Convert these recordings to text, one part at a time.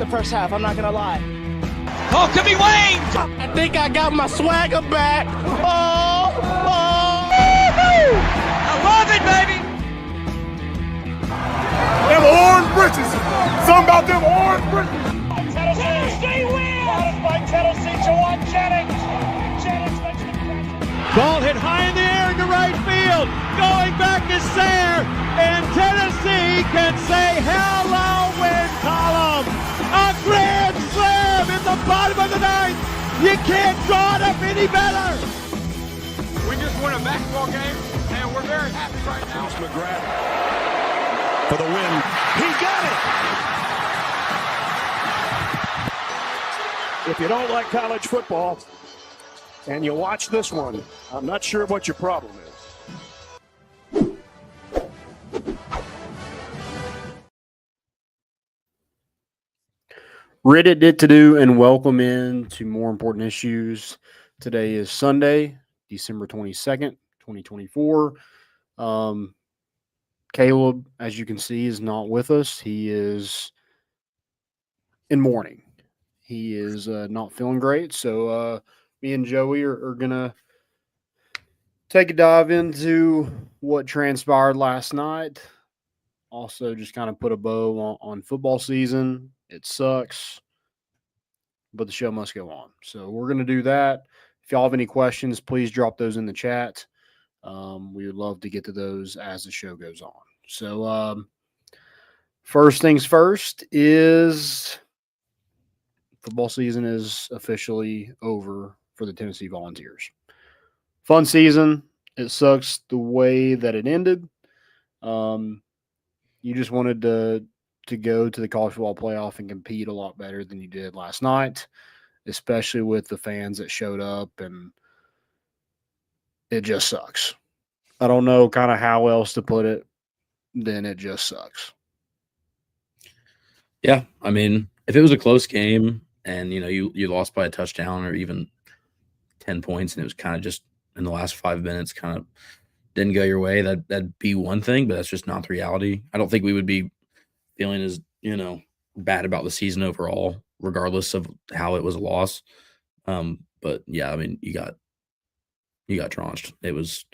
the first half, I'm not going to lie. Oh, could be Wayne! I think I got my swagger back. Oh! I love it, baby! Them orange britches. Something about them orange britches. Tennessee wins! Out by Tennessee, Jawan Jennings. Jennings makes the catch. Ball hit high in the air into right field. Going back is Sayre. And Tennessee can say hello, win column. A grand slam in the bottom of the ninth. You can't draw it up any better. We just won a basketball game, and we're very happy right now. It's McGrath for the win. He got it. If you don't like college football and you watch this one, I'm not sure what your problem is. Reddit did to do, and welcome in to More Important Issues. Today is Sunday, December 22nd, 2024. Caleb, as you can see, is not with us. He is in mourning. He is not feeling great. So me and Joey are going to take a dive into what transpired last night. Also, just kind of put a bow on football season. It sucks, but the show must go on. So we're going to do that. If y'all have any questions, please drop those in the chat. We would love to get to those as the show goes on. So first things first is football season is officially over for the Tennessee Volunteers. Fun season. It sucks the way that it ended. You just wanted to go to the college football playoff and compete a lot better than you did last night, especially with the fans that showed up, and it just sucks. I don't know kind of how else to put it than it just sucks. Yeah, I mean, if it was a close game and, you lost by a touchdown or even 10 points and it was kind of just in the last 5 minutes kind of didn't go your way, that'd be one thing, but that's just not the reality. I don't think we would be feeling as, bad about the season overall, regardless of how it was a loss. But yeah, I mean, you got trounced. It was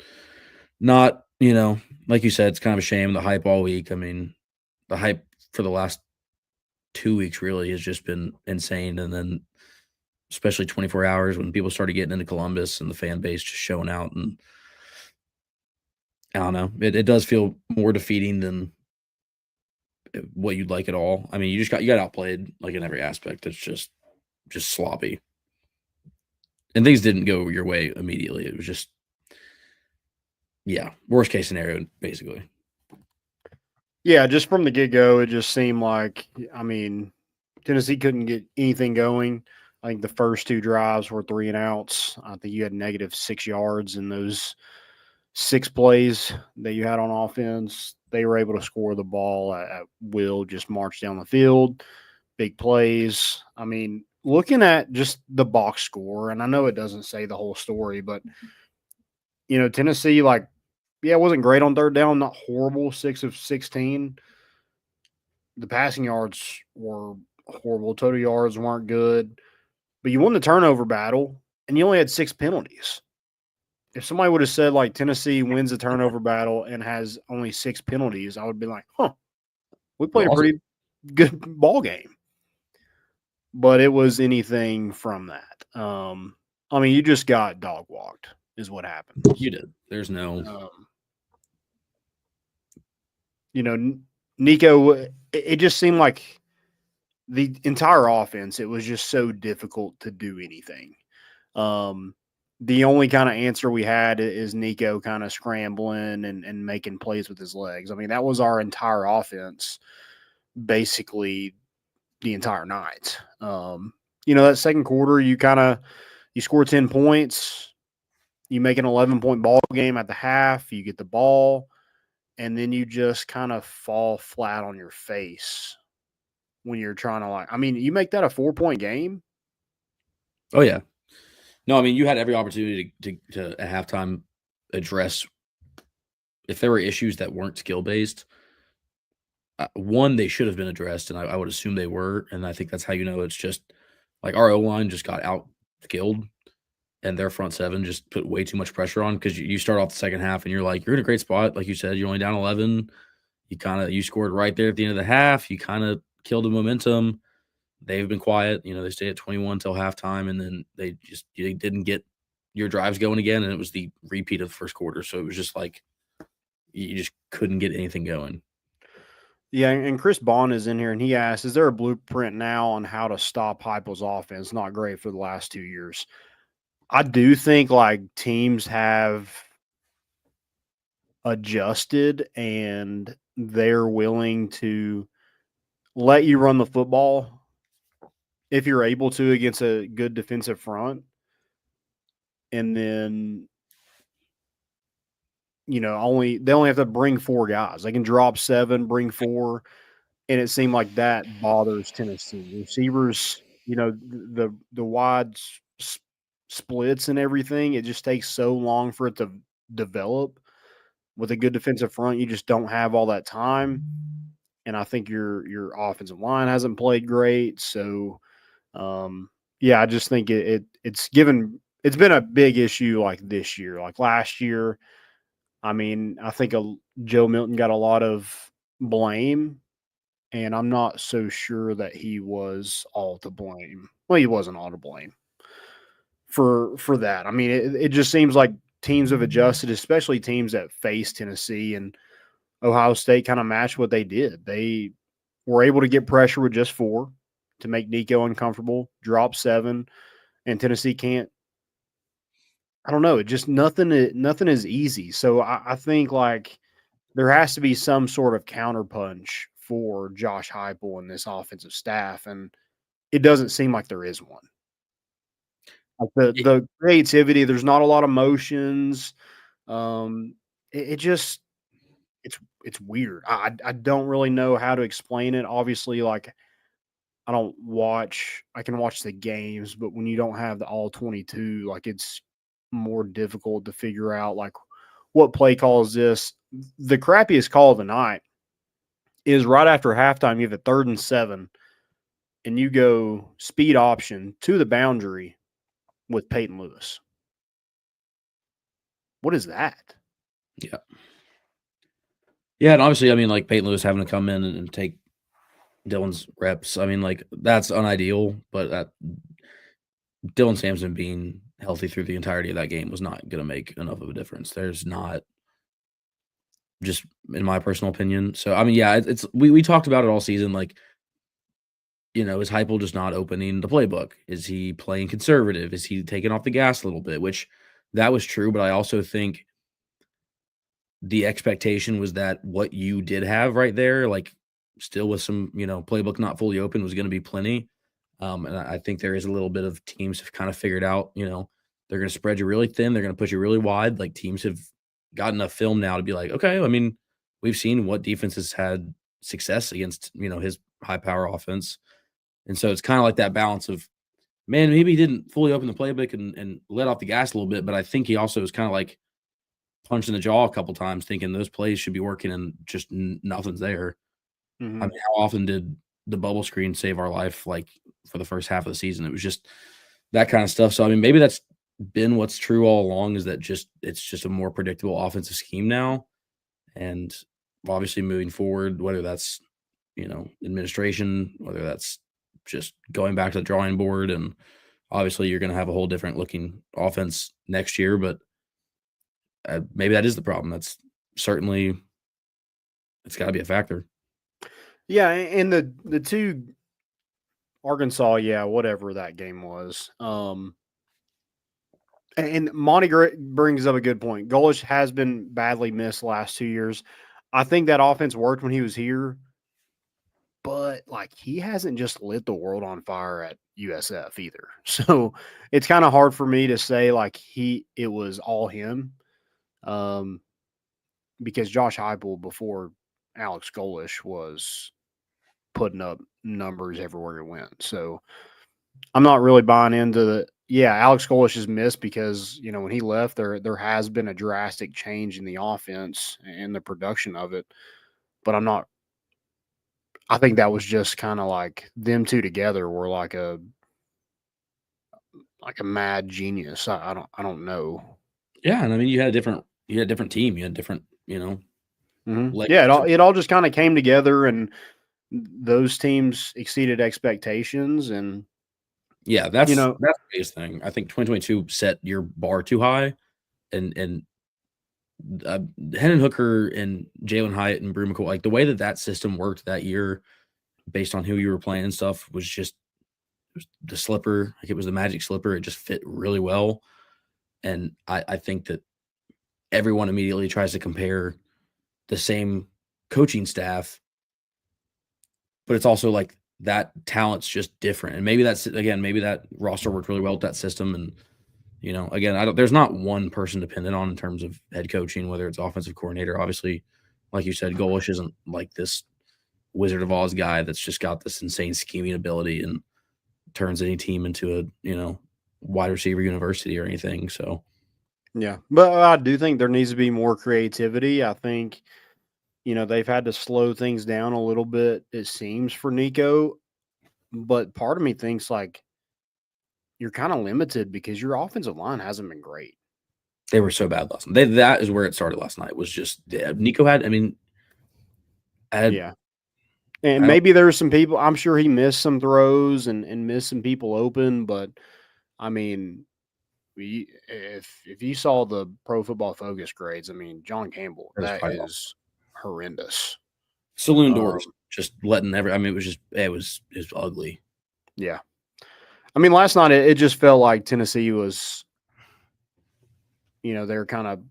not, like you said, it's kind of a shame. The hype all week. I mean, the hype for the last 2 weeks really has just been insane. And then especially 24 hours when people started getting into Columbus and the fan base just showing out. And I don't know, it does feel more defeating than what you'd like at all. I mean, you got outplayed like in every aspect. It's just sloppy. And things didn't go your way immediately. It was just, worst case scenario, basically. Yeah, just from the get-go, it just seemed like, Tennessee couldn't get anything going. I think the first two drives were 3 and outs. I think you had negative 6 yards in those 6 plays that you had on offense. They were able to score the ball at will, just march down the field, big plays. I mean, looking at just the box score, and I know it doesn't say the whole story, but, Tennessee, it wasn't great on third down, not horrible, 6 of 16. The passing yards were horrible. Total yards weren't good. But you won the turnover battle, and you only had 6 penalties. If somebody would have said, Tennessee wins the turnover battle and has only 6 penalties, I would be like, we played a pretty good ball game. But it was anything from that. You just got dog walked is what happened. You did. There's no Nico, it just seemed like the entire offense, it was just so difficult to do anything. The only kind of answer we had is Nico kind of scrambling and making plays with his legs. I mean, that was our entire offense, basically the entire night. That second quarter, you score 10 points, you make an 11-point ball game at the half, you get the ball, and then you just kind of fall flat on your face when you're trying to you make that a 4-point game. Oh yeah. No, I mean, you had every opportunity to at halftime address if there were issues that weren't skill-based, one, they should have been addressed, and I would assume they were, and I think that's how you know it's just like our O-line just got out skilled, and their front seven just put way too much pressure on because you start off the second half and you're like, you're in a great spot. Like you said, you're only down 11. You scored right there at the end of the half. You kind of killed the momentum. They've been quiet. They stayed at 21 till halftime, and then they didn't get your drives going again, and it was the repeat of the first quarter. So it was just like you just couldn't get anything going. Yeah, and Chris Bond is in here, and he asks, is there a blueprint now on how to stop Heupel's offense? Not great for the last 2 years. I do think, like, teams have adjusted, and they're willing to let you run the football if you're able to against a good defensive front. And then, they only have to bring 4 guys. They can drop 7, bring 4, and it seemed like that bothers Tennessee. Receivers, the wide splits and everything, it just takes so long for it to develop. With a good defensive front, you just don't have all that time. And I think your offensive line hasn't played great. So, I just think it's been a big issue like this year. Like last year, I think Joe Milton got a lot of blame, and I'm not so sure that he was all to blame. Well, he wasn't all to blame for that. It just seems like teams have adjusted, especially teams that face Tennessee, and Ohio State kind of matched what they did. They were able to get pressure with just 4 to make Nico uncomfortable, drop 7, and Tennessee can't. I don't know. It just nothing is easy. So I think like there has to be some sort of counterpunch for Josh Heupel and this offensive staff, and it doesn't seem like there is one. Like the creativity, there's not a lot of motions. It's weird. I don't really know how to explain it. Obviously, like I can watch the games, but when you don't have the all 22, like it's more difficult to figure out like what play call is this. The crappiest call of the night is right after halftime. You have a 3rd and 7, and you go speed option to the boundary with Peyton Lewis. What is that? Yeah. Yeah, and obviously, like Peyton Lewis having to come in and take Dylan's reps. Like that's unideal, but Dylan Sampson being healthy through the entirety of that game was not going to make enough of a difference. There's not, just in my personal opinion. So, it's we talked about it all season. Like, is Heupel just not opening the playbook? Is he playing conservative? Is he taking off the gas a little bit? Which that was true, but I also think the expectation was that what you did have right there, like still with some, playbook not fully open, was going to be plenty. And I think there is a little bit of teams have kind of figured out, they're going to spread you really thin. They're going to put you really wide. Like teams have got enough film now to be like, okay, we've seen what defenses had success against, his high power offense. And so it's kind of like that balance of, man, maybe he didn't fully open the playbook and let off the gas a little bit, but I think he also was kind of like punched in the jaw a couple times thinking those plays should be working and just nothing's there. Mm-hmm. How often did the bubble screen save our life, like for the first half of the season? It was just that kind of stuff. So, maybe that's been what's true all along, is that it's just a more predictable offensive scheme now. And obviously moving forward, whether that's, administration, whether that's just going back to the drawing board, and obviously you're going to have a whole different looking offense next year, but maybe that is the problem. That's certainly, it's got to be a factor. Yeah, and the 2 Arkansas, whatever that game was. And Monty brings up a good point. Golesh has been badly missed the last 2 years. I think that offense worked when he was here, but like he hasn't just lit the world on fire at USF either. So it's kind of hard for me to say like it was all him. Because Josh Heupel before Alex Golesh was putting up numbers everywhere he went. So I'm not really buying into Alex Golesh is missed because, when he left there has been a drastic change in the offense and the production of it, but I'm not I think that was just kind of like them two together were like a mad genius. I don't know. Yeah, and I mean you had a different team, you had different, like Yeah, it all just kind of came together, and those teams exceeded expectations, and yeah, that's the biggest thing. I think 2022 set your bar too high, and Hendon Hooker and Jalen Hyatt and Brew McCoy, like the way that system worked that year, based on who you were playing and stuff, was just the slipper. Like it was the magic slipper. It just fit really well, and I think that everyone immediately tries to compare the same coaching staff, but it's also like that talent's just different. And maybe maybe that roster worked really well with that system. And, again, there's not one person dependent on in terms of head coaching, whether it's offensive coordinator. Obviously, like you said, Golish isn't like this Wizard of Oz guy that's just got this insane scheming ability and turns any team into a, wide receiver university or anything. So, yeah, but I do think there needs to be more creativity. I think, they've had to slow things down a little bit, it seems, for Nico. But part of me thinks like you're kind of limited because your offensive line hasn't been great. They were so bad last night. That is where it started last night. Was just Nico had. Yeah. And maybe there's some people. I'm sure he missed some throws and missed some people open. But I mean, if you saw the Pro Football Focus grades, I mean, John Campbell, that is horrendous. Saloon doors, just letting it was ugly. Yeah. I mean, last night it just felt like Tennessee was, they're kind of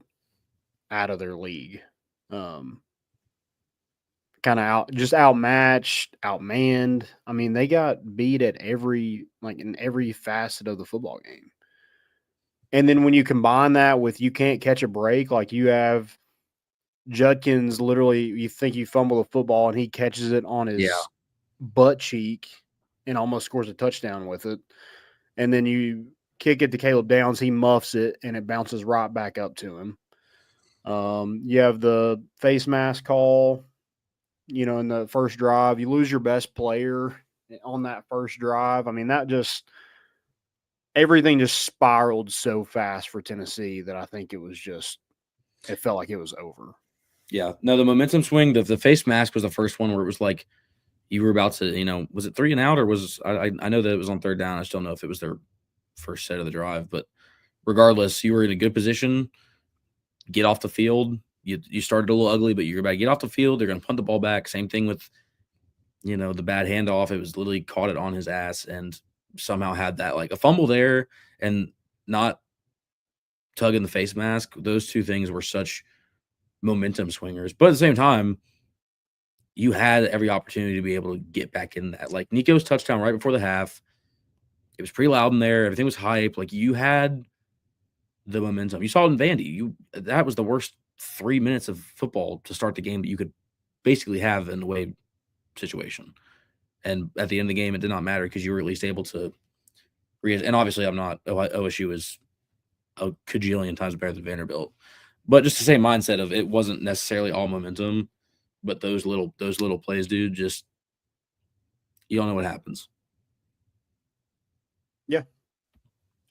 out of their league. Kind of outmatched, outmanned. I mean, they got beat at in every facet of the football game. And then when you combine that with you can't catch a break, like you have Judkins, literally, you think you fumble the football and he catches it on his butt cheek and almost scores a touchdown with it. And then you kick it to Caleb Downs, he muffs it and it bounces right back up to him. You have the face mask call, in the first drive. You lose your best player on that first drive. I mean, everything just spiraled so fast for Tennessee that I think it felt like it was over. Yeah. No, the momentum swing, the face mask was the first one where it was like you were about to, was it 3 and out or was I know that it was on third down. I still don't know if it was their first set of the drive, but regardless, you were in a good position, get off the field. You started a little ugly, but you're about to get off the field. They're going to punt the ball back. Same thing with, the bad handoff. It was literally caught it on his ass and somehow had that like a fumble there and not tugging the face mask. Those two things were such momentum swingers. But at the same time, you had every opportunity to be able to get back in that. Like Nico's touchdown right before the half, it was pretty loud in there. Everything was hype. Like you had the momentum. You saw it in Vandy. That was the worst 3 minutes of football to start the game that you could basically have in the way situation. And at the end of the game, it did not matter because you were at least able to and obviously OSU is a cajillion times better than Vanderbilt. But just the same mindset of it wasn't necessarily all momentum, but those little plays, dude, just you don't know what happens. Yeah.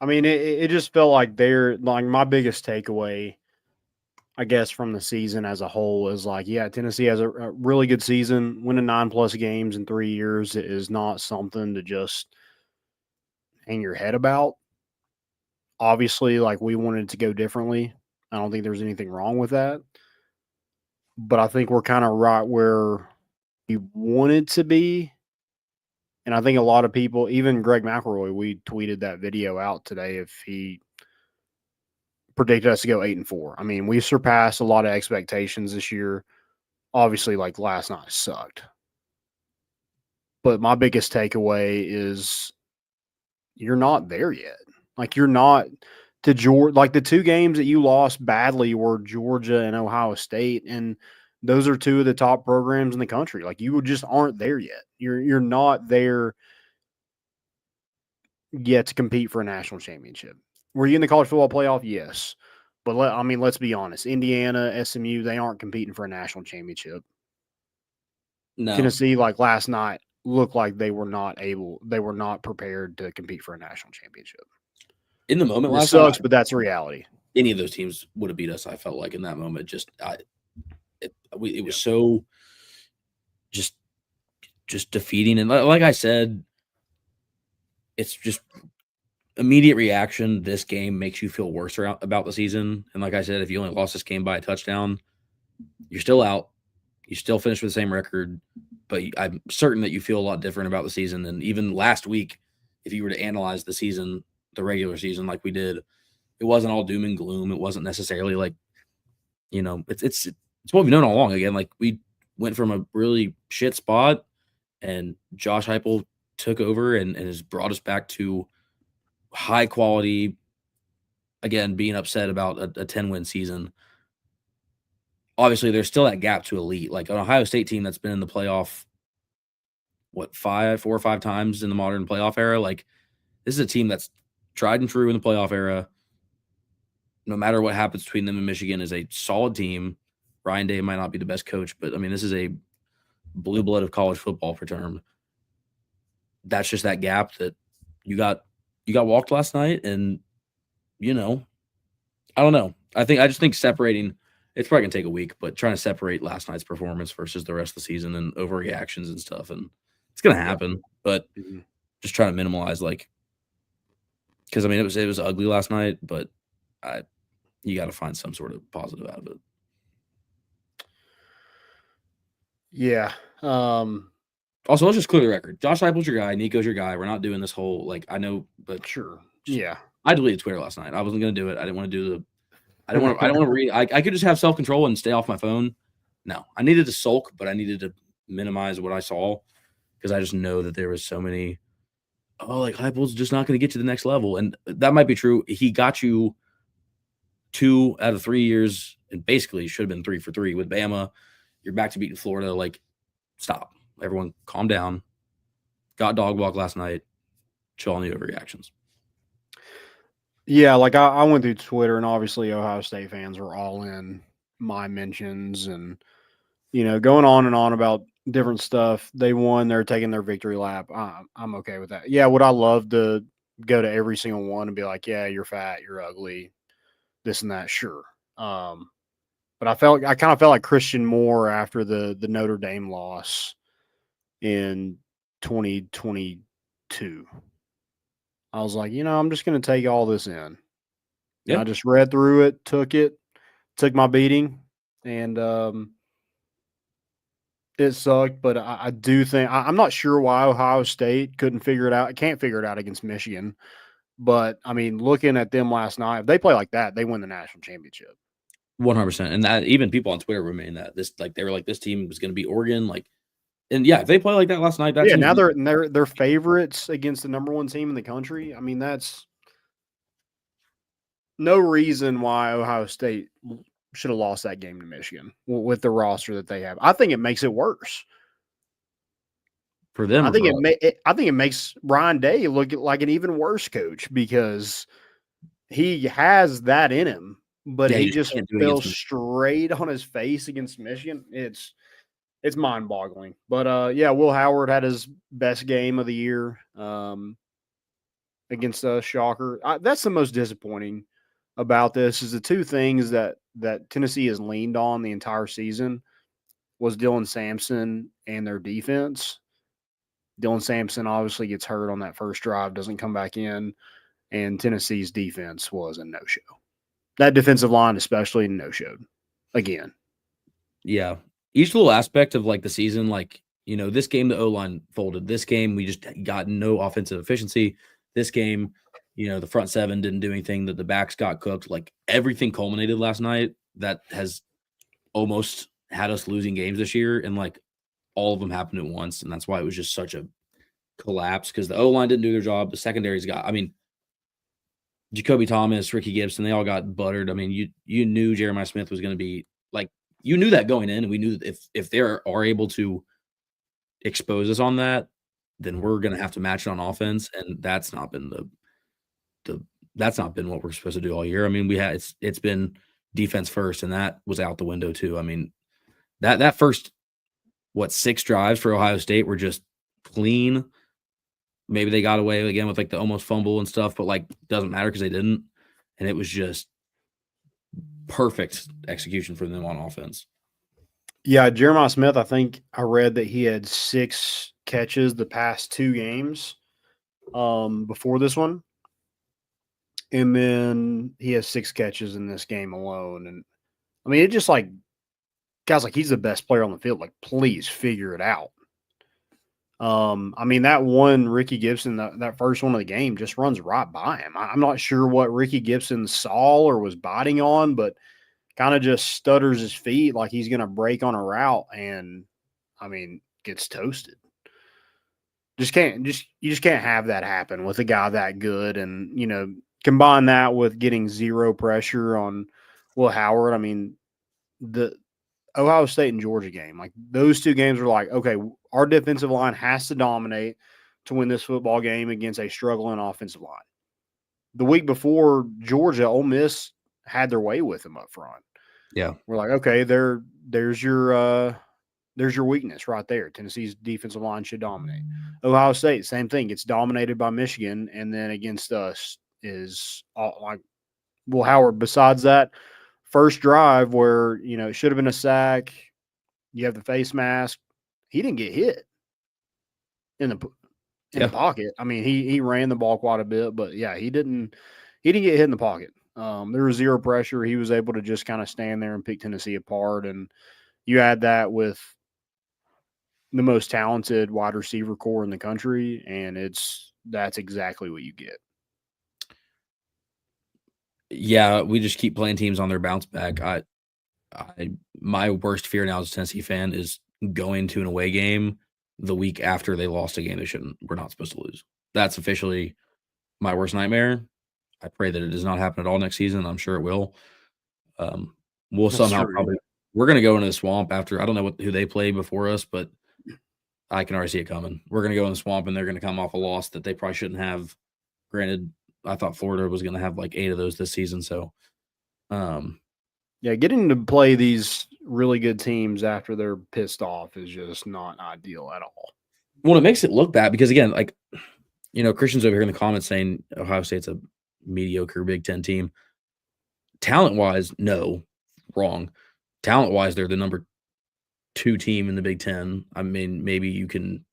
I mean, it just felt like my biggest takeaway, I guess, from the season as a whole is like, yeah, Tennessee has a really good season. Winning 9+ games in 3 years is not something to just hang your head about. Obviously, like we wanted it to go differently. I don't think there's anything wrong with that. But I think we're kind of right where we wanted to be. And I think a lot of people, even Greg McElroy, we tweeted that video out today if he predicted us to go 8-4. I mean, we surpassed a lot of expectations this year. Obviously, like last night sucked. But my biggest takeaway is you're not there yet. Like you're not to Georgia. Like the 2 games that you lost badly were Georgia and Ohio State, and those are 2 of the top programs in the country. Like you just aren't there yet. You're not there yet to compete for a national championship. Were you in the college football playoff? Yes. But let's be honest. Indiana, SMU, they aren't competing for a national championship. No. Tennessee, like last night, looked like they were not prepared to compete for a national championship. In the moment It last sucks, night, but that's reality. any of those teams would have beat us. I felt like in that moment, it was so just defeating. And like I said, it's just immediate reaction. This game makes you feel worse about the season. And like I said, if you only lost this game by a touchdown, you're still out. You still finish with the same record, but I'm certain that you feel a lot different about the season. And even last week, if you were to analyze the season, the regular season, like we did, it wasn't all doom and gloom. It wasn't necessarily like, it's what we've known all along. Again, like we went from a really shit spot, and Josh Heupel took over and has brought us back to high quality. Again, being upset about a 10-win season. Obviously, there's still that gap to elite. Like an Ohio State team that's been in the playoff, 4 or 5 times in the modern playoff era. Like this is a team that's tried and true in the playoff era. No matter what happens between them and Michigan, is a solid team. Ryan Day might not be the best coach, but I mean, this is a blue blood of college football for term. That's just that gap that you got walked last night, and I don't know. I just think separating. It's probably going to take a week, but trying to separate last night's performance versus the rest of the season and overreactions and stuff. And it's going to happen, but just trying to minimize, because I mean, it was ugly last night, but you got to find some sort of positive out of it. Yeah. Also, let's just clear the record. Josh Heupel's your guy. Nico's your guy. We're not doing this whole, I know, but Sure. Yeah. I deleted Twitter last night. I wasn't going to do it. I didn't want to do I don't want to read. I could just have self-control and stay off my phone. No, I needed to sulk, but I needed to minimize what I saw because I just know that there was so many, Heupel's just not going to get to the next level. And that might be true. He got you 2 out of 3 years, and basically should have been 3 for 3 with Bama. You're back to beating Florida. Stop. Everyone calm down. Got dog walk last night. Chill on the overreactions. Yeah, I went through Twitter, and obviously Ohio State fans were all in my mentions and, going on and on about different stuff. They won. They're taking their victory lap. I'm okay with that. Yeah, would I love to go to every single one and be like, yeah, you're fat, you're ugly, this and that? Sure. But I kind of felt like Christian Moore after the Notre Dame loss in 2022. I was like, I'm just going to take all this in. Yep. I just read through it, took my beating, and it sucked. But I do think I'm not sure why Ohio State can't figure it out against Michigan. But I mean, looking at them last night, if they play like that, they win the national championship. 100%. And that even people on Twitter remain that they were like, this team was going to be Oregon, and yeah, if they play like that last night, now they're favorites against the number 1 team in the country. I mean, that's no reason why Ohio State should have lost that game to Michigan with the roster that they have. I think it makes it worse for them. I think it makes Ryan Day look like an even worse coach because he has that in him, but he just fell straight on his face against Michigan. It's mind-boggling. But, Will Howard had his best game of the year against Shocker. That's the most disappointing about this is the 2 things that Tennessee has leaned on the entire season was Dylan Sampson and their defense. Dylan Sampson obviously gets hurt on that first drive, doesn't come back in, and Tennessee's defense was a no-show. That defensive line especially no-showed again. Yeah. Each little aspect of the season, this game, the O-line folded. This game, we just got no offensive efficiency. This game, the front 7 didn't do anything, that the backs got cooked. Everything culminated last night that has almost had us losing games this year. And all of them happened at once. And that's why it was just such a collapse because the O-line didn't do their job. The secondaries Jacoby Thomas, Ricky Gibson, they all got buttered. I mean, you knew Jeremiah Smith was going to be you knew that going in, and we knew that if they are able to expose us on that, then we're going to have to match it on offense, and that's not been that's not been what we're supposed to do all year. I mean, it's been defense first, and that was out the window too. I mean, that first 6 drives for Ohio State were just clean. Maybe they got away again with like the almost fumble and stuff, but like doesn't matter because they didn't. And it was just perfect execution for them on offense. Yeah, Jeremiah Smith, I think I read that he had 6 catches the past 2 games before this one. And then he has 6 catches in this game alone. And I mean, it just like, guys, like he's the best player on the field. Like, please figure it out. I mean, that one Ricky Gibson, that first one of the game just runs right by him. I'm not sure what Ricky Gibson saw or was biting on, but kind of just stutters his feet like he's going to break on a route and, I mean, gets toasted. You just can't have that happen with a guy that good. And, you know, combine that with getting 0 pressure on Will Howard. I mean, the Ohio State and Georgia game, like those 2 games were like, okay, our defensive line has to dominate to win this football game against a struggling offensive line. The week before, Georgia, Ole Miss had their way with them up front. Yeah. We're like, okay, there's your weakness right there. Tennessee's defensive line should dominate. Ohio State, same thing. It's dominated by Michigan, and then against us is like Will Howard. Besides that, first drive where, you know, it should have been a sack. You have the face mask. He didn't get hit in the pocket. I mean, he ran the ball quite a bit, but yeah, he didn't get hit in the pocket. There was 0 pressure. He was able to just kind of stand there and pick Tennessee apart. And you add that with the most talented wide receiver core in the country, and that's exactly what you get. Yeah, we just keep playing teams on their bounce back. My worst fear now as a Tennessee fan is going to an away game the week after they lost a game we're not supposed to lose. That's officially my worst nightmare. I pray that it does not happen at all next season. I'm sure it will. We'll somehow we're going to go into the swamp after. I don't know who they play before us, but I can already see it coming. We're going to go in the swamp, and they're going to come off a loss that they probably shouldn't have. Granted, I thought Florida was going to have like 8 of those this season. So, yeah, getting to play these really good teams after they're pissed off is just not ideal at all. Well, it makes it look bad because, again, like, you know, Christian's over here in the comments saying Ohio State's a mediocre Big Ten team. Talent-wise, no, wrong. Talent-wise, they're the number 2 team in the Big Ten. I mean, maybe you can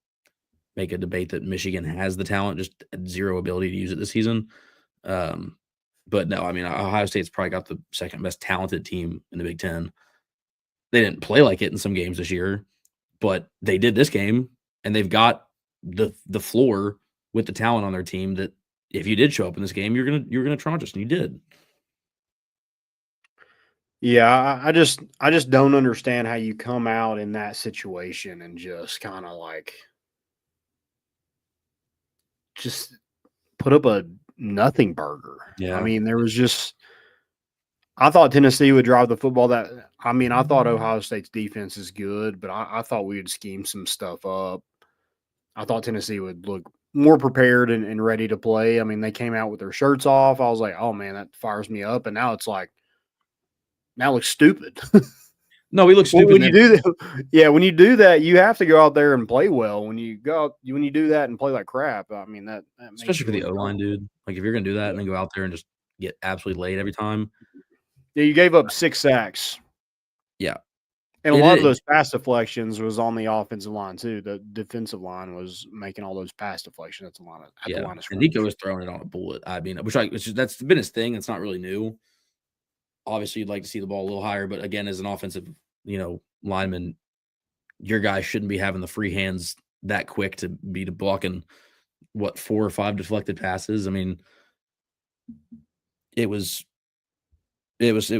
make a debate that Michigan has the talent, just 0 ability to use it this season. But no, I mean, Ohio State's probably got the second best talented team in the Big Ten. They didn't play like it in some games this year, but they did this game, and they've got the floor with the talent on their team that if you did show up in this game, you're gonna trunch us, and you did. Yeah, I just don't understand how you come out in that situation and just kind of like just put up a nothing burger. Yeah. I mean, there was just I thought Tennessee would drive the football. I thought Ohio State's defense is good, but I thought we would scheme some stuff up. I thought Tennessee would look more prepared and ready to play. I mean, they came out with their shirts off. I was like, oh man, that fires me up. And now it's like, now it looks stupid. No, we look stupid. When you do that, yeah, when you do that, you have to go out there and play well. When you do that and play like crap, I mean that especially for the O-line, dude. Like if you're gonna do that and then go out there and just get absolutely laid every time. Yeah, you gave up 6 sacks. Yeah. And a lot of those pass deflections was on the offensive line too. The defensive line was making all those pass deflections at the line of scrimmage. And Nico was throwing it on a bullet. I mean, that's been his thing. It's not really new. Obviously, you'd like to see the ball a little higher, but again, as an offensive, lineman, your guy shouldn't be having the free hands that quick to be blocking 4 or 5 deflected passes. I mean, it was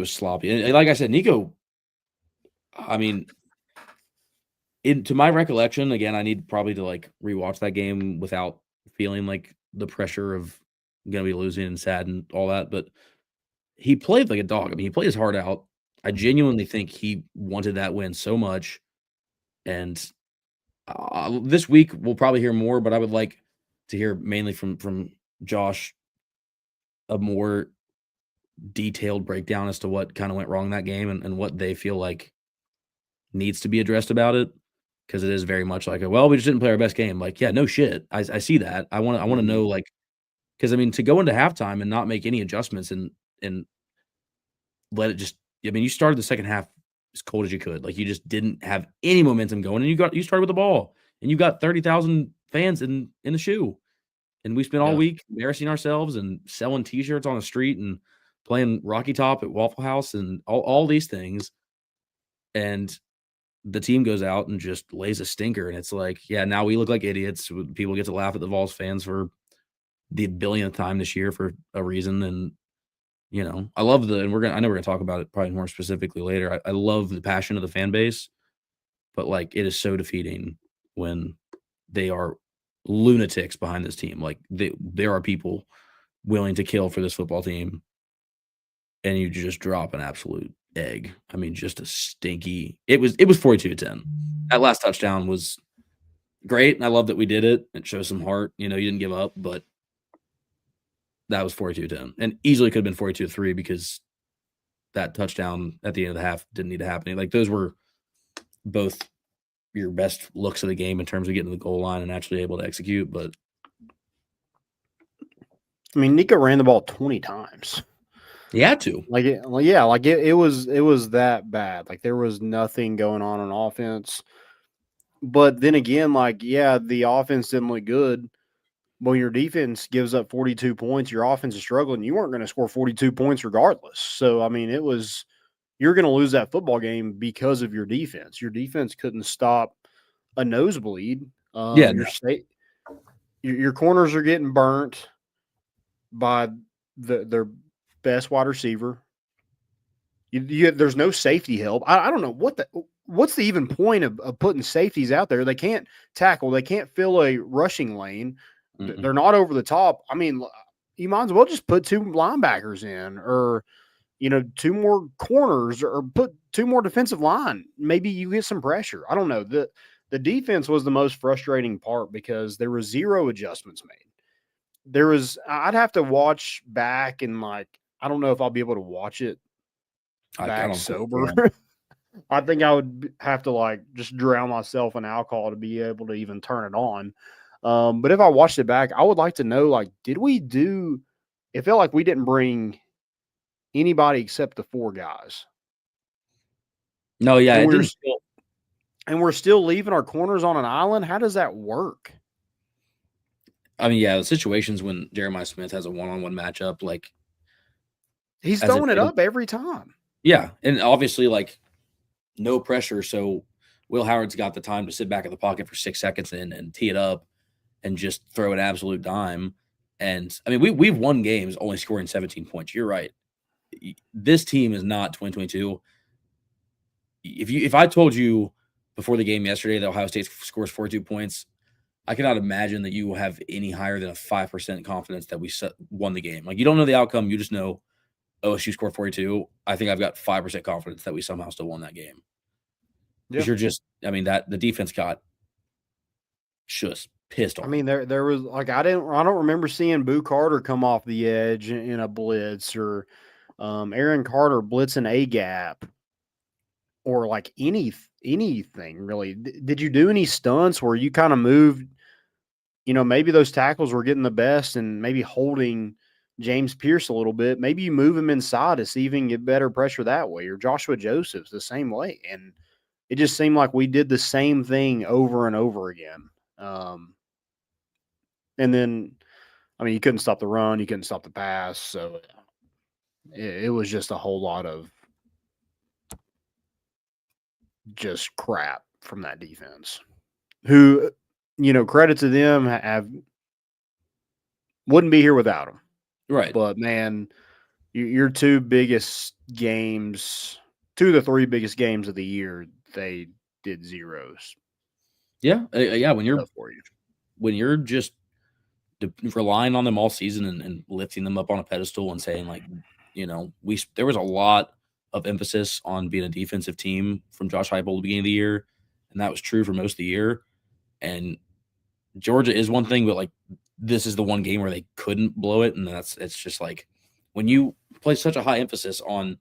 sloppy. And like I said, Nico, I mean, to my recollection, again, I need probably to rewatch that game without feeling like the pressure of going to be losing and sad and all that. But he played like a dog. I mean, he played his heart out. I genuinely think he wanted that win so much. And this week we'll probably hear more, but I would like to hear mainly from Josh a more detailed breakdown as to what kind of went wrong that game and what they feel like needs to be addressed about it. because it is very much like, well, we just didn't play our best game. Like, yeah, no shit. I see that. I want to know, like, because I mean, to go into halftime and not make any adjustments and let it just. I mean, you started the second half as cold as you could. Like, you just didn't have any momentum going, and you started with the ball, and you got 30,000 fans in the shoe, and we spent all week embarrassing ourselves and selling T-shirts on the street and playing Rocky Top at Waffle House and all these things, and the team goes out and just lays a stinker, and it's like, yeah, now we look like idiots. People get to laugh at the Vols fans for the billionth time this year for a reason, and I love I know we're gonna talk about it probably more specifically later. I love the passion of the fan base, but like it is so defeating when they are lunatics behind this team. Like there are people willing to kill for this football team, and you just drop an absolute egg. I mean, just a stinky. It was 42-10. That last touchdown was great, and I love that we did it. It shows some heart. You didn't give up, but that was 42-10, and easily could have been 42-3 because that touchdown at the end of the half didn't need to happen. Like those were both your best looks of the game in terms of getting to the goal line and actually able to execute. But I mean, Nico ran the ball 20 times. He had to. It was that bad. Like there was nothing going on offense. But then again, the offense didn't look good. When your defense gives up 42 points, your offense is struggling. You weren't going to score 42 points regardless. So, I mean, you're going to lose that football game because of your defense. Your defense couldn't stop a nosebleed. Your corners are getting burnt by their best wide receiver. There's no safety help. I don't know what's the even point of putting safeties out there. They can't tackle. They can't fill a rushing lane. Mm-mm. They're not over the top. I mean, you might as well just put 2 linebackers in, or 2 more corners, or put 2 more defensive line. Maybe you get some pressure. I don't know. The defense was the most frustrating part because there were 0 adjustments made. I'd have to watch back, and I don't know if I'll be able to watch it back sober. I think I would have to just drown myself in alcohol to be able to even turn it on. But if I watched it back, I would like to know, it felt like we didn't bring anybody except the 4 guys. No, yeah. And we're still leaving our corners on an island. How does that work? I mean, yeah, the situations when Jeremiah Smith has a one-on-one matchup, he's throwing it up every time. Yeah. And obviously, no pressure. So Will Howard's got the time to sit back in the pocket for 6 seconds and tee it up and just throw an absolute dime. And I mean, we've won games only scoring 17 points. You're right. This team is not 2022. If I told you before the game yesterday that Ohio State scores 42 points, I cannot imagine that you will have any higher than a 5% confidence that we won the game. You don't know the outcome. You just know OSU scored 42. I think I've got 5% confidence that we somehow still won that game. Because you're just, I mean, that the defense got just pissed off. I mean, there was I don't remember seeing Boo Carter come off the edge in a blitz, or Aaron Carter blitzing a gap, or anything really. Did you do any stunts where you kind of moved? Maybe those tackles were getting the best and maybe holding James Pierce a little bit. Maybe you move him inside to see if you can get better pressure that way, or Joshua Joseph's the same way. And it just seemed like we did the same thing over and over again. And then, I mean, you couldn't stop the run, you couldn't stop the pass. So it was just a whole lot of just crap from that defense, who, credit to them, wouldn't be here without them. Right. But man, your 2 biggest games, 2 of the 3 biggest games of the year, they did zeros. Yeah. Yeah. When you're just relying on them all season and lifting them up on a pedestal and saying there was a lot of emphasis on being a defensive team from Josh Heupel at the beginning of the year. And that was true for most of the year. And Georgia is one thing, but this is the one game where they couldn't blow it. And it's just when you place such a high emphasis on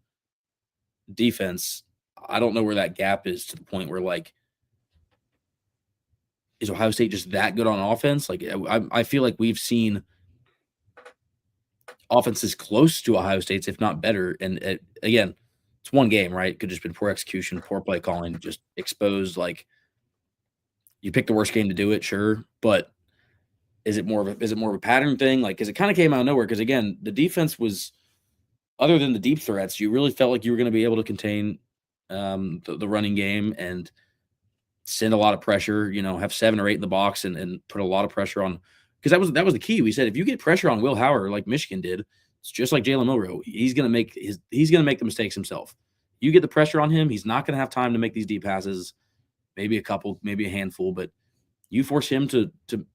defense, I don't know where that gap is to the point where is Ohio State just that good on offense? Like, I feel like we've seen offenses close to Ohio State's, if not better. And again, it's one game, right? Could just been poor execution, poor play calling, just exposed. Like, you pick the worst game to do it, sure, but is it more of a pattern thing? Like, because it kind of came out of nowhere. Because again, the defense was, other than the deep threats, you really felt like you were going to be able to contain the running game and send a lot of pressure. Have 7 or 8 in the box and put a lot of pressure on. Because that was the key. We said if you get pressure on Will Howard like Michigan did, it's just like Jalen Milroe. He's gonna make the mistakes himself. You get the pressure on him, he's not gonna have time to make these deep passes. Maybe a couple, maybe a handful, but you force him to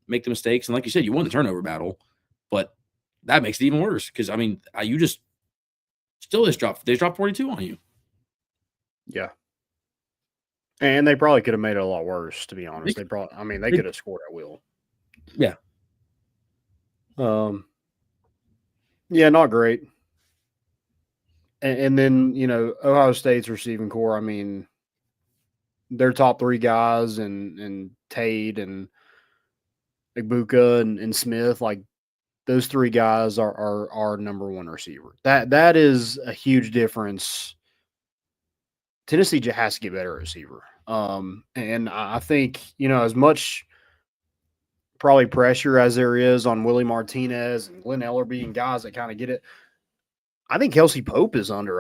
make the mistakes. And like you said, you won the turnover battle, but that makes it even worse. Because you just still they dropped 42 on you. Yeah. And they probably could have made it a lot worse, to be honest. They could have scored at will. Yeah. Yeah, not great. And then, Ohio State's receiving core, their top 3 guys and Tate and Igbuka and Smith, like those 3 guys are our number 1 receiver. That is a huge difference. Tennessee just has to get better at receiver. And I think, as much probably pressure as there is on Willie Martinez and Glenn Ellerbe and guys that kind of get it, I think Kelsey Pope is under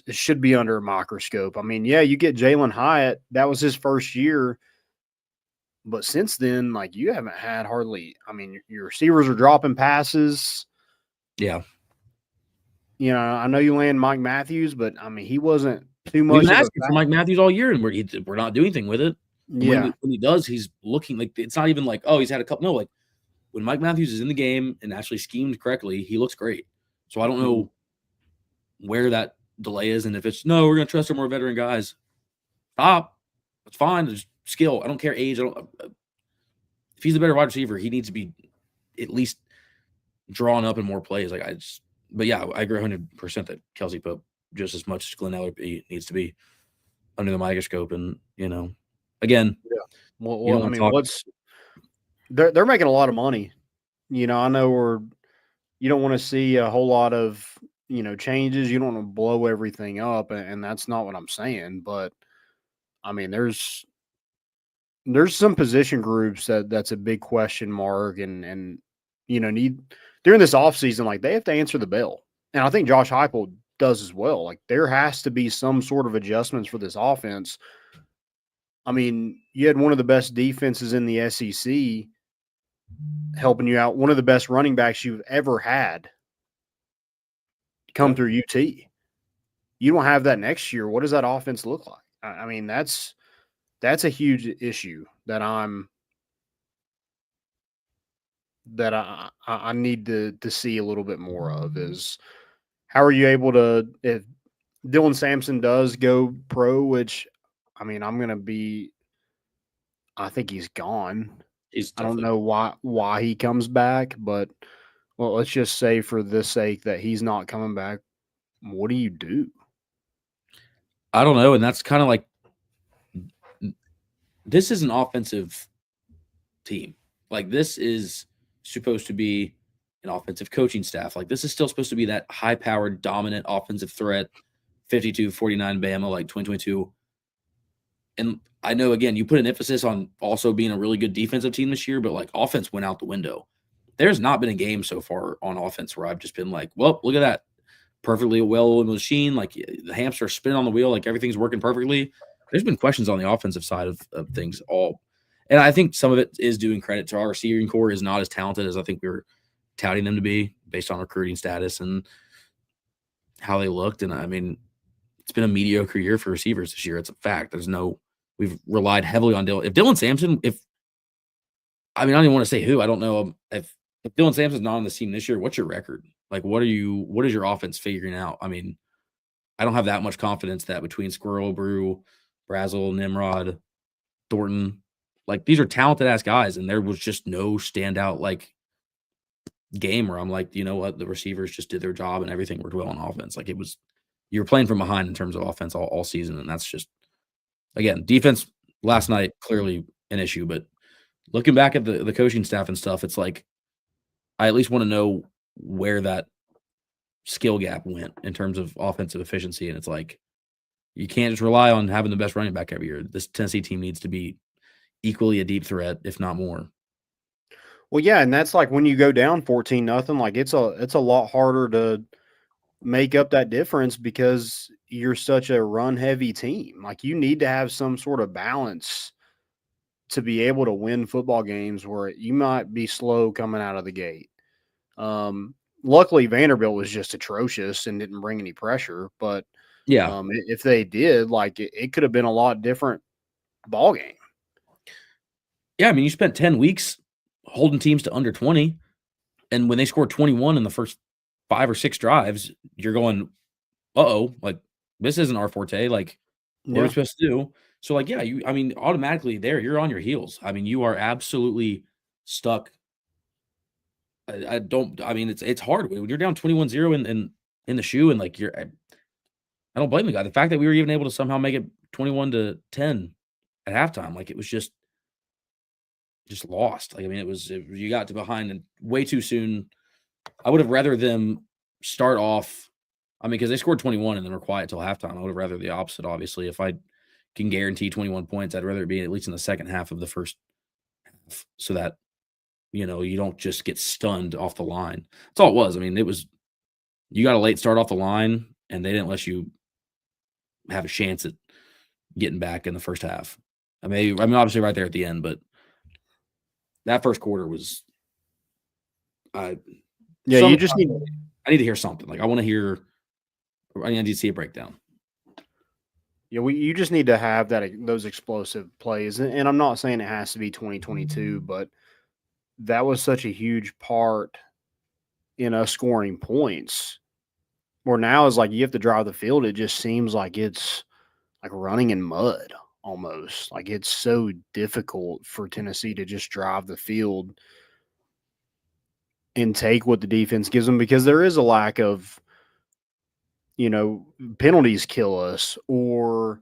should be under a microscope. You get Jalen Hyatt. That was his first year. But since then, like, you haven't had hardly – your receivers are dropping passes. Yeah. I know you land Mike Matthews, but, he wasn't too much. We've been asking for Mike Matthews all year, and we're not doing anything with it. Yeah. When he does, he's looking like – it's not even like, oh, he's had a couple – no, like, when Mike Matthews is in the game and actually schemed correctly, he looks great. So I don't know where that delay is, and if it's, no, we're going to trust our more veteran guys. Stop. It's fine. There's skill. I don't care age. If he's a better wide receiver, he needs to be at least drawn up in more plays. But yeah, I agree 100% that Kelsey Pope, just as much as Glenn Ellerbe, needs to be under the microscope. And, again, yeah. They're making a lot of money. I know you don't want to see a whole lot of, changes. You don't want to blow everything up, and that's not what I'm saying. But there's some position groups that's a big question mark, and need during this offseason, like, they have to answer the bell. And I think Josh Heupel does as well. Like, there has to be some sort of adjustments for this offense. You had one of the best defenses in the SEC helping you out, one of the best running backs you've ever had come through UT. You don't have that next year. What does that offense look like? That's a huge issue that I need to see a little bit more of, is how are you able to, if Dylan Sampson does go pro, which I think he's gone. I don't know why he comes back, but let's just say for this sake that he's not coming back. What do you do? I don't know, and that's kind of like, this is an offensive team. Like, this is supposed to be an offensive coaching staff. Like, this is still supposed to be that high-powered, dominant offensive threat, 52-49 Bama, like 2022. And I know, again, you put an emphasis on also being a really good defensive team this year, but, like, offense went out the window. There's not been a game so far on offense where I've just been like, well, look at that. Perfectly well-oiled machine. Like, the hamster spinning on the wheel. Like, everything's working perfectly. There's been questions on the offensive side of things all. And I think some of it is doing credit to our receiving core is not as talented as I think we were touting them to be based on recruiting status and how they looked. And, it's been a mediocre year for receivers this year. It's a fact. We've relied heavily on Dylan. If Dylan Sampson, I don't even want to say who. I don't know if Dylan Sampson's not on the team this year. What's your record? Like, what is your offense figuring out? I don't have that much confidence that between Squirrel, Brew, Brazel, Nimrod, Thornton, like, these are talented ass guys, and there was just no standout like game where I'm like, you know what, the receivers just did their job and everything worked well on offense. Like, you were playing from behind in terms of offense all season, and that's just, again, defense last night clearly an issue. But looking back at the coaching staff and stuff, it's like I at least want to know where that skill gap went in terms of offensive efficiency. And it's like you can't just rely on having the best running back every year. This Tennessee team needs to be equally a deep threat, if not more. Well, yeah, and that's like when you go down 14-0, like it's a lot harder to make up that difference because you're such a run heavy team. Like you need to have some sort of balance to be able to win football games where you might be slow coming out of the gate. Luckily Vanderbilt was just atrocious and didn't bring any pressure, but Yeah. if they did, like it could have been a lot different ball game. Yeah, I mean, you spent 10 weeks holding teams to under 20, and when they scored 21 in the first 5 or 6 drives, you're going, "Uh-oh, like this isn't our forte. Like, what are we supposed to do?" So, like, yeah, I mean, automatically there, you're on your heels. I mean, you are absolutely stuck. I mean, it's hard when you're down 21-0 in the shoe, and like I don't blame the guy. The fact that we were even able to somehow make it 21-10 at halftime, like it was just lost. Like, I mean, you got to behind and way too soon. I would have rather them start off. I mean, because they scored 21 and then were quiet till halftime. I would have rather the opposite, obviously. If I can guarantee 21 points, I'd rather it be at least in the second half of the first half so that, you don't just get stunned off the line. That's all it was. I mean, you got a late start off the line and they didn't let you have a chance at getting back in the first half. I mean, obviously right there at the end, but that first quarter was you just need I need to hear something. Like I need to see a breakdown. Yeah, you just need to have those explosive plays. And I'm not saying it has to be 2022, but that was such a huge part in us scoring points. Where now is like you have to drive the field. It just seems like it's like running in mud almost. Like it's so difficult for Tennessee to just drive the field and take what the defense gives them because there is a lack of, penalties kill us or,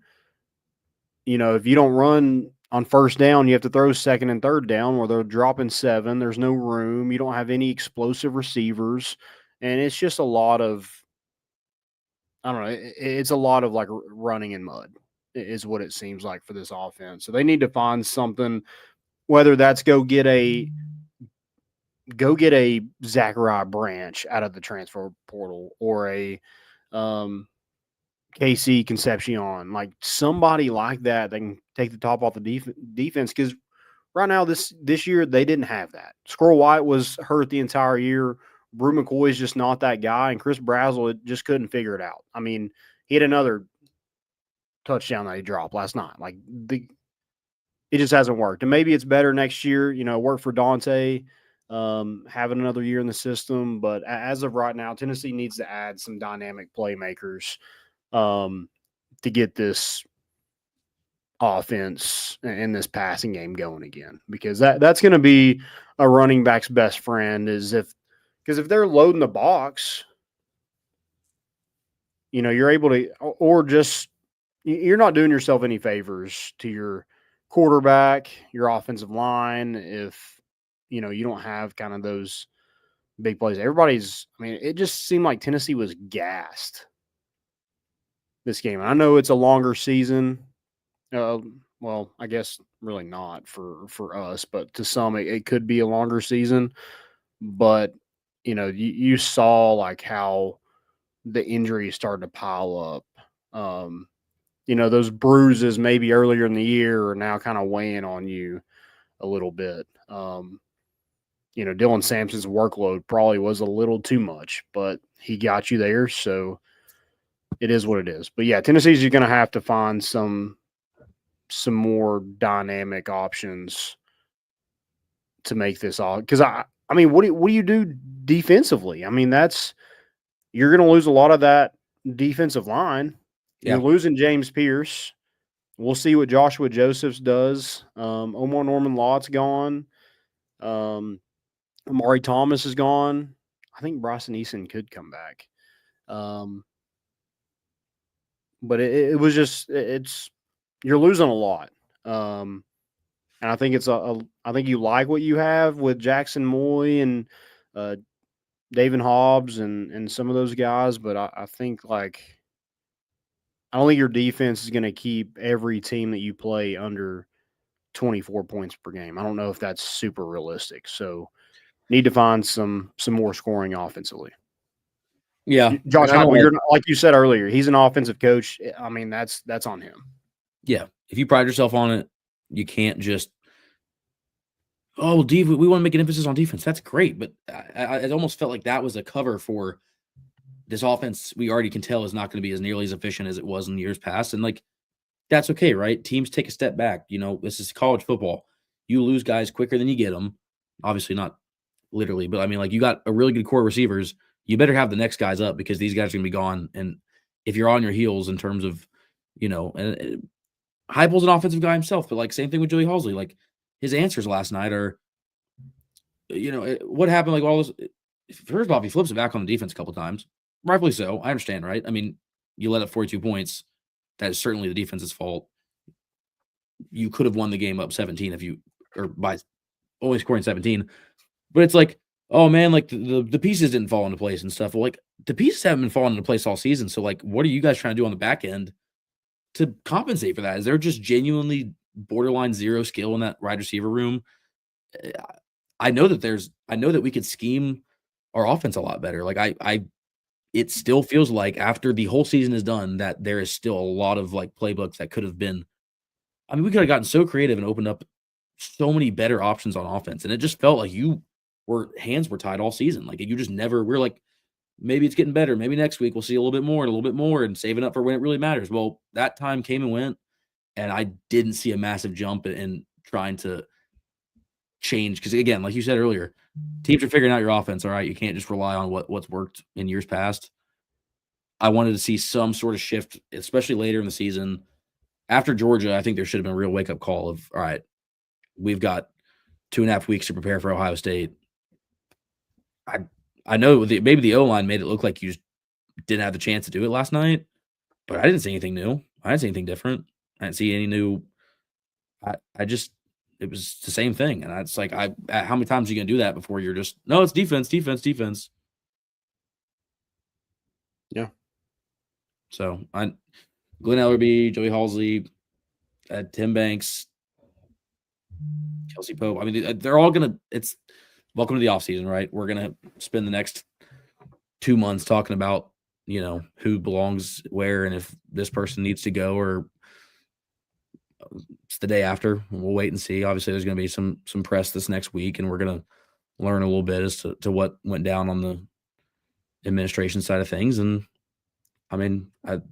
if you don't run on first down, you have to throw second and third down where they're dropping 7. There's no room. You don't have any explosive receivers. And it's just a lot of, I don't know. It's a lot of like running in mud is what it seems like for this offense. So they need to find something, whether that's go get a Zachariah Branch out of the transfer portal or a KC Concepcion, like somebody like that can take the top off the defense. Because right now, this year, they didn't have that. Squirrel White was hurt the entire year. Brew McCoy is just not that guy. And Chris Brazzell just couldn't figure it out. I mean, he had another touchdown that he dropped last night. Like, it just hasn't worked. And maybe it's better next year. Work for Dante, having another year in the system. But as of right now, Tennessee needs to add some dynamic playmakers to get this offense and this passing game going again, because that's going to be a running back's best friend because if they're loading the box, you're able to, or just, you're not doing yourself any favors to your quarterback, your offensive line. If, you don't have kind of those big plays, it just seemed like Tennessee was gassed this game. And I know it's a longer season. Well, I guess really not for us, but to some it could be a longer season. But you saw like how the injuries started to pile up. Those bruises maybe earlier in the year are now kind of weighing on you a little bit. Dylan Sampson's workload probably was a little too much, but he got you there, so it is what it is. But yeah, Tennessee's going to have to find some more dynamic options to make this all. Because I mean, what do you do defensively? I mean, you're going to lose a lot of that defensive line. Yeah. You're losing James Pierce. We'll see what Joshua Josephs does. Omar Norman Lott's gone. Amari Thomas is gone. I think Bryson Eason could come back. But it was just you're losing a lot. And I think I think you like what you have with Jackson Moy and David Hobbs and some of those guys, but I think like I don't think your defense is going to keep every team that you play under 24 points per game. I don't know if that's super realistic. So need to find some more scoring offensively. Yeah, Josh and I don't Heupel, you're like you said earlier, he's an offensive coach. I mean, that's on him. Yeah, if you pride yourself on it, you can't just, oh, we want to make an emphasis on defense. That's great, but it almost felt like that was a cover for this offense. We already can tell is not going to be as nearly as efficient as it was in years past, and like that's okay, right? Teams take a step back. You know, this is college football. You lose guys quicker than you get them. Obviously, not literally, but I mean, like you got a really good core of receivers. You better have the next guys up because these guys are going to be gone. And if you're on your heels in terms of, you know, and Heupel's an offensive guy himself, but like same thing with Joey Halzle. Like his answers last night are, you know, what happened? Like all this. First off, he flips it back on the defense a couple times, rightfully so. I understand, right? I mean, you let up 42 points. That is certainly the defense's fault. You could have won the game up 17 or by only scoring 17. But it's like, oh man, like the pieces didn't fall into place and stuff. Well, like the pieces haven't been falling into place all season. So like, what are you guys trying to do on the back end to compensate for that? Is there just genuinely borderline zero skill in that wide receiver room? I know that we could scheme our offense a lot better. Like it still feels like after the whole season is done that there is still a lot of like playbooks that could have been. I mean, we could have gotten so creative and opened up so many better options on offense, and it just felt like hands were tied all season. Like you just never. We're like, maybe it's getting better. Maybe next week we'll see a little bit more, and saving up for when it really matters. Well, that time came and went, and I didn't see a massive jump in trying to change because again, like you said earlier, teams are figuring out your offense. All right, you can't just rely on what's worked in years past. I wanted to see some sort of shift, especially later in the season. After Georgia, I think there should have been a real wake-up call of, all right, we've got 2.5 weeks to prepare for Ohio State. I know maybe the O-line made it look like you just didn't have the chance to do it last night, but I didn't see anything new. I didn't see anything different. I didn't see any new. It was the same thing. And it's like, how many times are you going to do that before you're just, no, it's defense. Yeah. So Glenn Ellerbe, Joey Halzle, Tim Banks, Kelsey Pope. I mean, they're all going to, it's welcome to the offseason, right? We're going to spend the next 2 months talking about, you know, who belongs where and if this person needs to go or it's the day after. We'll wait and see. Obviously, there's going to be some press this next week, and we're going to learn a little bit as to what went down on the administration side of things. And, I mean, I'm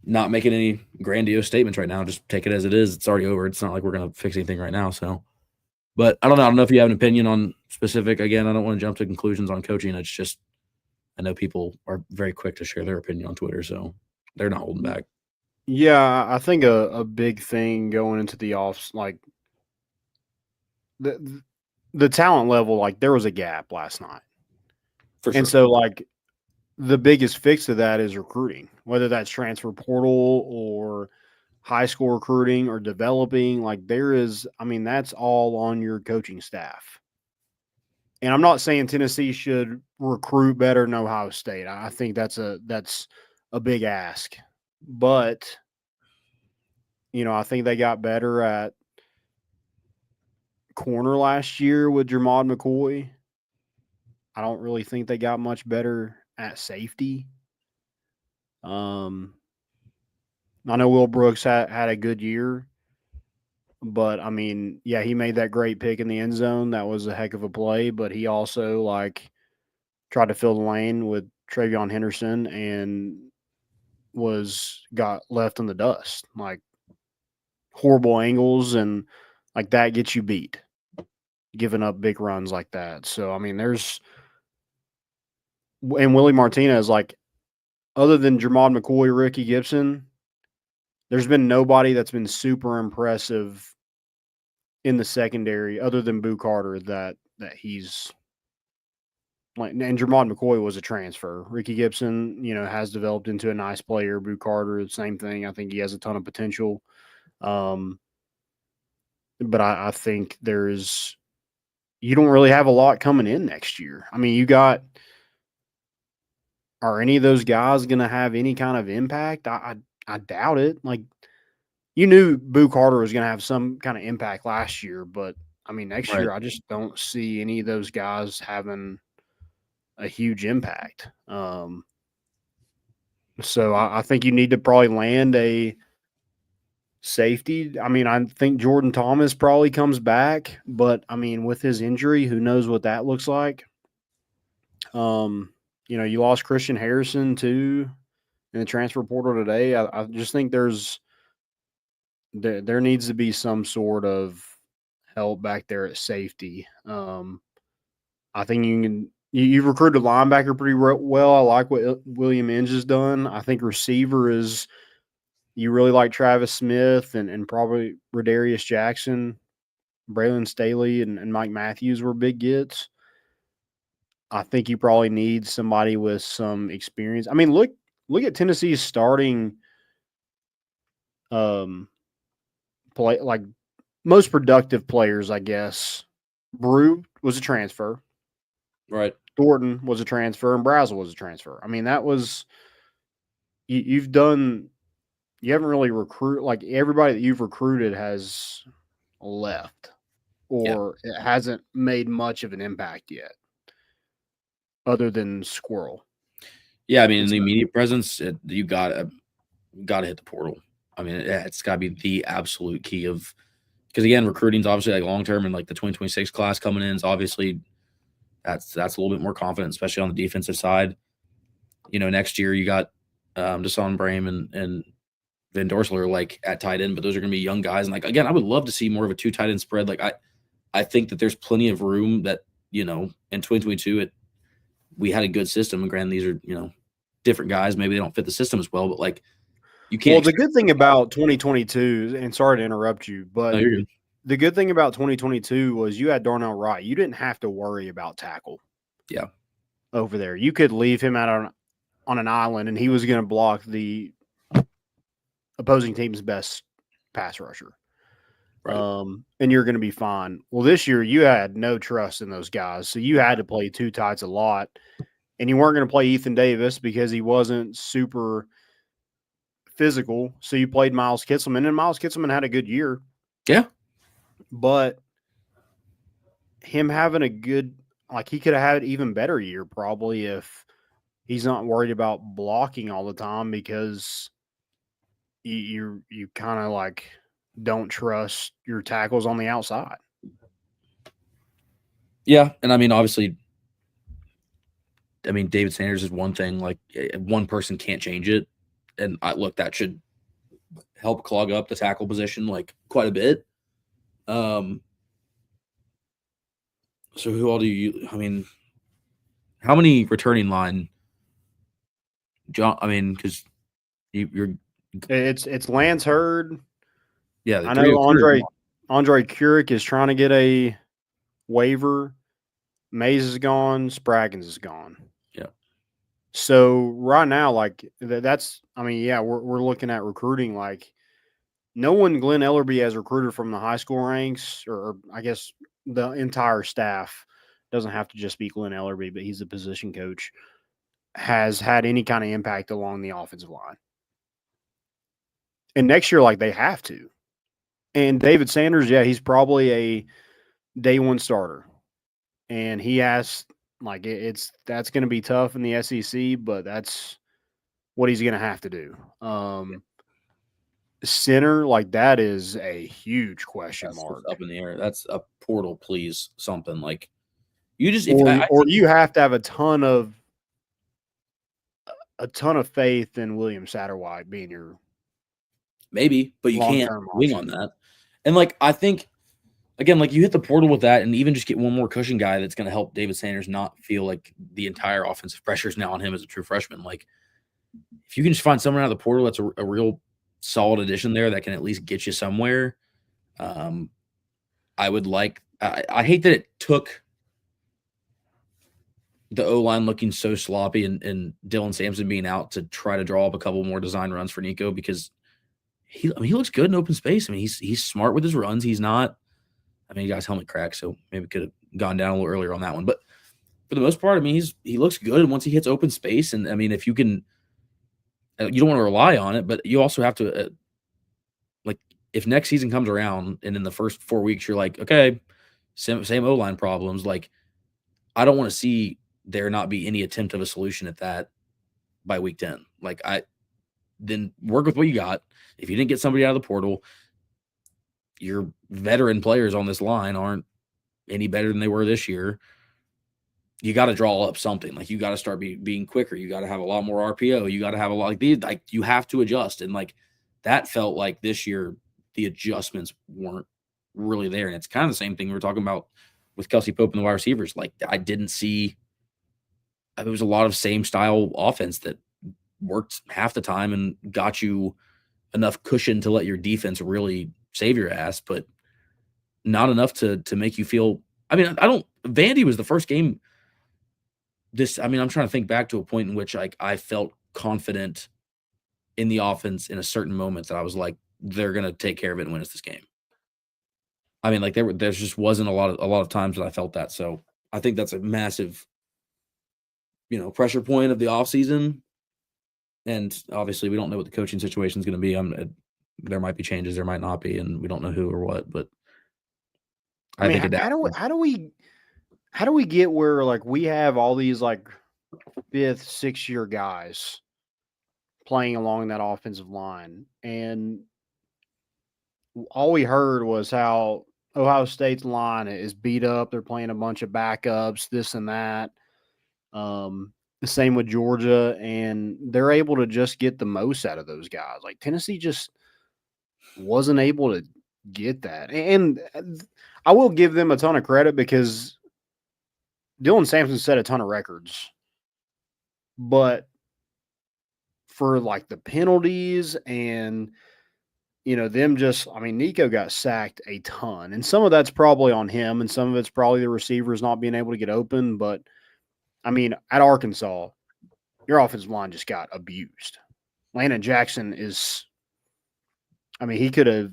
not making any grandiose statements right now. Just take it as it is. It's already over. It's not like we're going to fix anything right now. So, but I don't know. I don't know if you have an opinion on specific. Again, I don't want to jump to conclusions on coaching. It's just I know people are very quick to share their opinion on Twitter, so they're not holding back. Yeah, I think a big thing going into the offs, like the talent level, like there was a gap last night. For sure. And so like the biggest fix to that is recruiting, whether that's transfer portal or high school recruiting or developing. Like that's all on your coaching staff. And I'm not saying Tennessee should recruit better than Ohio State. I think that's a big ask. But, you know, I think they got better at corner last year with Jermod McCoy. I don't really think they got much better at safety. I know Will Brooks had a good year. But, I mean, yeah, he made that great pick in the end zone. That was a heck of a play. But he also, like, tried to fill the lane with Travion Henderson and got left in the dust. Like, horrible angles, and, like, that gets you beat, giving up big runs like that. So, I mean, and Willie Martinez, like, other than Jermod McCoy, Ricky Gibson, there's been nobody that's been super impressive in the secondary other than Boo Carter that he's like, and Jermod McCoy was a transfer. Ricky Gibson, you know, has developed into a nice player. Boo Carter, the same thing. I think he has a ton of potential. but I think you don't really have a lot coming in next year. I mean, are any of those guys going to have any kind of impact? I doubt it. Like, you knew Boo Carter was going to have some kind of impact last year, but I mean, next year, I just don't see any of those guys having a huge impact. So I think you need to probably land a safety. I mean, I think Jordan Thomas probably comes back, but I mean, with his injury, who knows what that looks like? You lost Christian Harrison too in the transfer portal today. I just think there needs to be some sort of help back there at safety. I think you've recruited linebacker pretty well. I like what William Inge has done. I think receiver you really like Travis Smith and probably Rodarius Jackson, Braylon Staley, and Mike Matthews were big gets. I think you probably need somebody with some experience. I mean, look at Tennessee's starting play, like most productive players, I guess. Brew was a transfer. Right. Thornton was a transfer, and Brazel was a transfer. I mean, that was you haven't really like everybody that you've recruited has left or it hasn't made much of an impact yet other than Squirrel. Yeah, I mean, in the immediate presence, you got to hit the portal. I mean, it's got to be the absolute key of – because, again, recruiting is obviously like long-term, and like the 2026 class coming in is obviously that's a little bit more confident, especially on the defensive side. Next year you got Deshaun Brame and Van Dorsler like at tight end, but those are going to be young guys. And like, again, I would love to see more of a 2 tight end spread. Like I think that there's plenty of room that, in 2022 we had a good system. And granted, these are, different guys. Maybe they don't fit the system as well, but like you can't. Well, the good thing about 2022, and sorry to interrupt you, but you're good. The good thing about 2022 was you had Darnell Wright. You didn't have to worry about tackle. Yeah. Over there. You could leave him out on an island and he was going to block the opposing team's best pass rusher. Right. And you're going to be fine. Well, this year you had no trust in those guys. So you had to play 2 tights a lot. And you weren't going to play Ethan Davis because he wasn't super physical. So you played Miles Kitselman, and Miles Kitselman had a good year. Yeah. But him having a good, like he could have had an even better year probably if he's not worried about blocking all the time because you kind of like don't trust your tackles on the outside. Yeah, and I mean, obviously, David Sanders is one thing. Like, one person can't change it, and that should help clog up the tackle position like quite a bit. So who all do you? I mean, how many returning line? John, I mean, because you're it's Lance Hurd. Yeah, I know Andre Curick is trying to get a waiver. Mays is gone. Spraggins is gone. Yeah. So right now, like that's, I mean, yeah, we're looking at recruiting. Like no one Glenn Ellerby has recruited from the high school ranks, or I guess the entire staff, doesn't have to just be Glenn Ellerby, but he's a position coach, has had any kind of impact along the offensive line. And next year, like they have to. And David Sanders, yeah, he's probably a day one starter. And he has, like, that's going to be tough in the SEC, but that's what he's going to have to do. Center, like, that is a huge question mark. Up in the air. That's a portal, please, something. Like, you just – or you have to have a ton of faith in William Satterwhite being your – maybe, but you can't wing on that. And, like, I think, again, like, you hit the portal with that and even just get one more cushion guy that's going to help David Sanders not feel like the entire offensive pressure is now on him as a true freshman. Like, if you can just find someone out of the portal that's a real solid addition there that can at least get you somewhere, I would like – I hate that it took the O-line looking so sloppy and Dylan Sampson being out to try to draw up a couple more design runs for Nico, because he looks good in open space. I mean, he's smart with his runs. He's not I mean, he got his helmet cracked, so maybe could have gone down a little earlier on that one. But for the most part, I mean, he looks good once he hits open space. And I mean, if you can, you don't want to rely on it, but you also have to, like, if next season comes around and in the first 4 weeks you're like, okay, same O-line problems, like, I don't want to see there not be any attempt of a solution at that by week 10. Like, then work with what you got. If you didn't get somebody out of the portal, your veteran players on this line aren't any better than they were this year. You got to draw up something. Like, you got to start being quicker. You got to have a lot more RPO. You got to have a lot like you have to adjust. And like, that felt like this year the adjustments weren't really there. And it's kind of the same thing we were talking about with Kelsey Pope and the wide receivers. Like, I didn't see, it was a lot of same style offense that worked half the time and got you enough cushion to let your defense really save your ass, but not enough to make you feel. I mean, Vandy was the first game. I'm trying to think back to a point in which I felt confident in the offense in a certain moment that I was like, they're gonna take care of it and win us this game. I mean, like, there just wasn't a lot of times that I felt that. So I think that's a massive, pressure point of the offseason. And obviously, we don't know what the coaching situation is going to be. There might be changes, there might not be, and we don't know who or what. But I think how do we get where, like, we have all these like 5th, 6th year guys playing along that offensive line, and all we heard was how Ohio State's line is beat up. They're playing a bunch of backups, this and that. The same with Georgia, and they're able to just get the most out of those guys. Like, Tennessee just wasn't able to get that. And I will give them a ton of credit because Dylan Sampson set a ton of records. But for, like, the penalties and, them just, I mean, Nico got sacked a ton. And some of that's probably on him, and some of it's probably the receivers not being able to get open. But I mean, at Arkansas, your offensive line just got abused. Landon Jackson he could have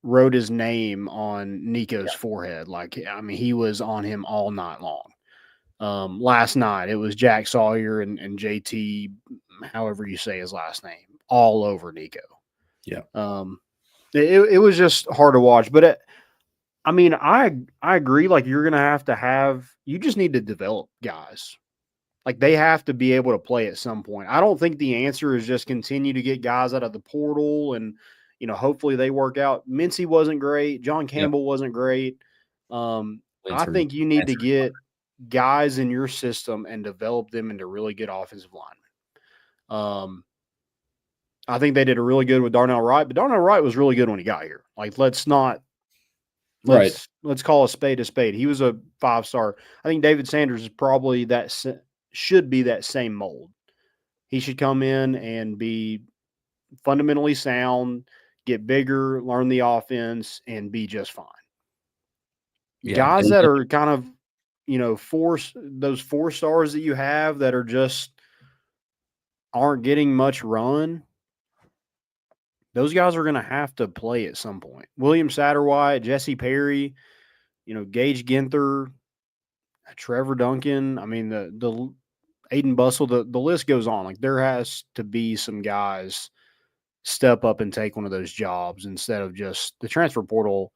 wrote his name on Nico's forehead. Like, I mean, he was on him all night long. Last night, it was Jack Sawyer and JT, however you say his last name, all over Nico. Yeah. It was just hard to watch. But I agree. Like, you're going to have you just need to develop guys. Like, they have to be able to play at some point. I don't think the answer is just continue to get guys out of the portal and, hopefully they work out. Mincy wasn't great. John Campbell wasn't great. I think you need to get guys in your system and develop them into really good offensive linemen. I think they did a really good with Darnell Wright, but Darnell Wright was really good when he got here. Like, let's call a spade a spade. He was a 5-star. I think David Sanders is probably should be that same mold. He should come in and be fundamentally sound, get bigger, learn the offense, and be just fine. Yeah. Guys that are kind of, those 4-stars that you have that are just aren't getting much run, those guys are going to have to play at some point. William Satterwhite, Jesse Perry, Gage Ginther, Trevor Duncan. I mean, the Aiden Bustle, the list goes on. Like, there has to be some guys step up and take one of those jobs instead of just the transfer portal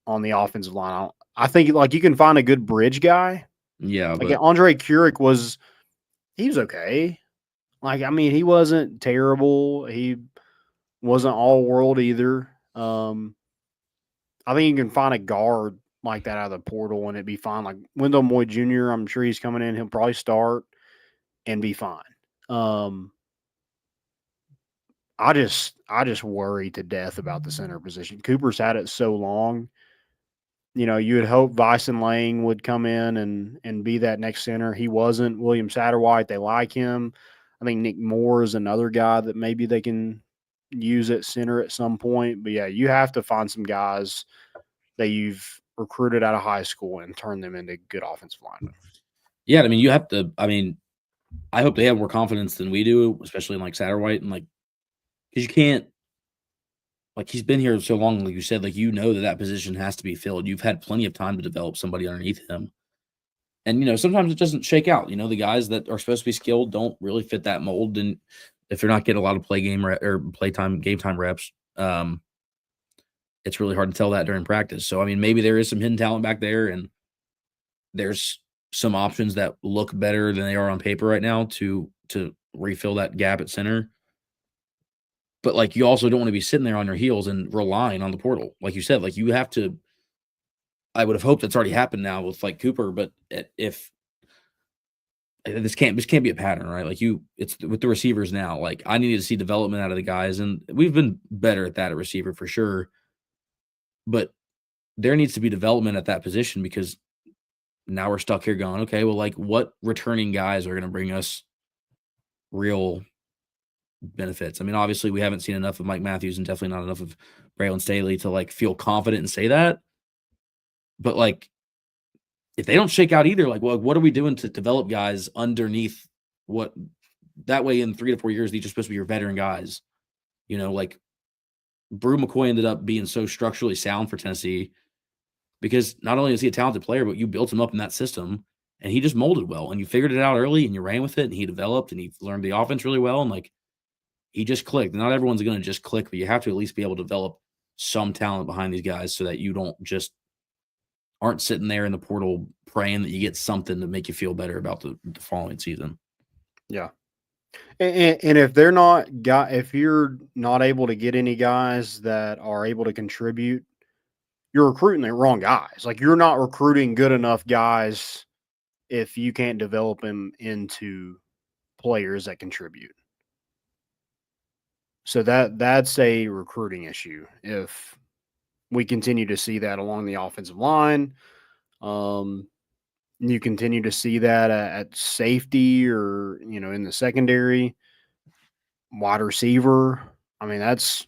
on the offensive line. I think, like, you can find a good bridge guy. Yeah. Like, Andre Kuric he was okay. Like, I mean, he wasn't terrible. He wasn't all world either. I think you can find a guard like that out of the portal and it'd be fine. Like Wendell Moy Jr., I'm sure he's coming in. He'll probably start and be fine. I just worry to death about the center position. Cooper's had it so long. You would hope Vyson Lang would come in and be that next center. He wasn't. William Satterwhite, they like him. I think Nick Moore is another guy that maybe they can use at center at some point. But, yeah, you have to find some guys that you've recruited out of high school and turn them into good offensive linemen. Yeah, I mean, you have to – I mean, I hope they have more confidence than we do, especially in, like, Satterwhite. And, like, because you can't like he's been here so long, like you said, like that position has to be filled. You've had plenty of time to develop somebody underneath him. And, sometimes it doesn't shake out. The guys that are supposed to be skilled don't really fit that mold. And if they're not getting a lot of game time reps, it's really hard to tell that during practice. So, maybe there is some hidden talent back there, and there's some options that look better than they are on paper right now to refill that gap at center. But, like, you also don't want to be sitting there on your heels and relying on the portal. Like you said, like, you have to – I would have hoped that's already happened now with, like, Cooper, but if – this can't be a pattern, right? Like, it's with the receivers now. Like, I needed to see development out of the guys, and we've been better at that at receiver for sure. But there needs to be development at that position, because now we're stuck here going, okay, well, like, what returning guys are going to bring us real benefits? Obviously we haven't seen enough of Mike Matthews and definitely not enough of Braylon Staley to, like, feel confident and say that. But, like, if they don't shake out either, like, well, what are we doing to develop guys underneath what that way in 3 to 4 years, these are supposed to be your veteran guys, like Brew McCoy ended up being so structurally sound for Tennessee because not only is he a talented player, but you built him up in that system and he just molded well, and you figured it out early and you ran with it, and he developed and he learned the offense really well. And, like, he just clicked. Not everyone's going to just click, but you have to at least be able to develop some talent behind these guys so that you don't just aren't sitting there in the portal praying that you get something to make you feel better about the following season. Yeah. And if they're not if you're not able to get any guys that are able to contribute, you're recruiting the wrong guys. Like, you're not recruiting good enough guys if you can't develop them into players that contribute. So that's a recruiting issue. If we continue to see that along the offensive line, you continue to see that at safety or, in the secondary, wide receiver. That's,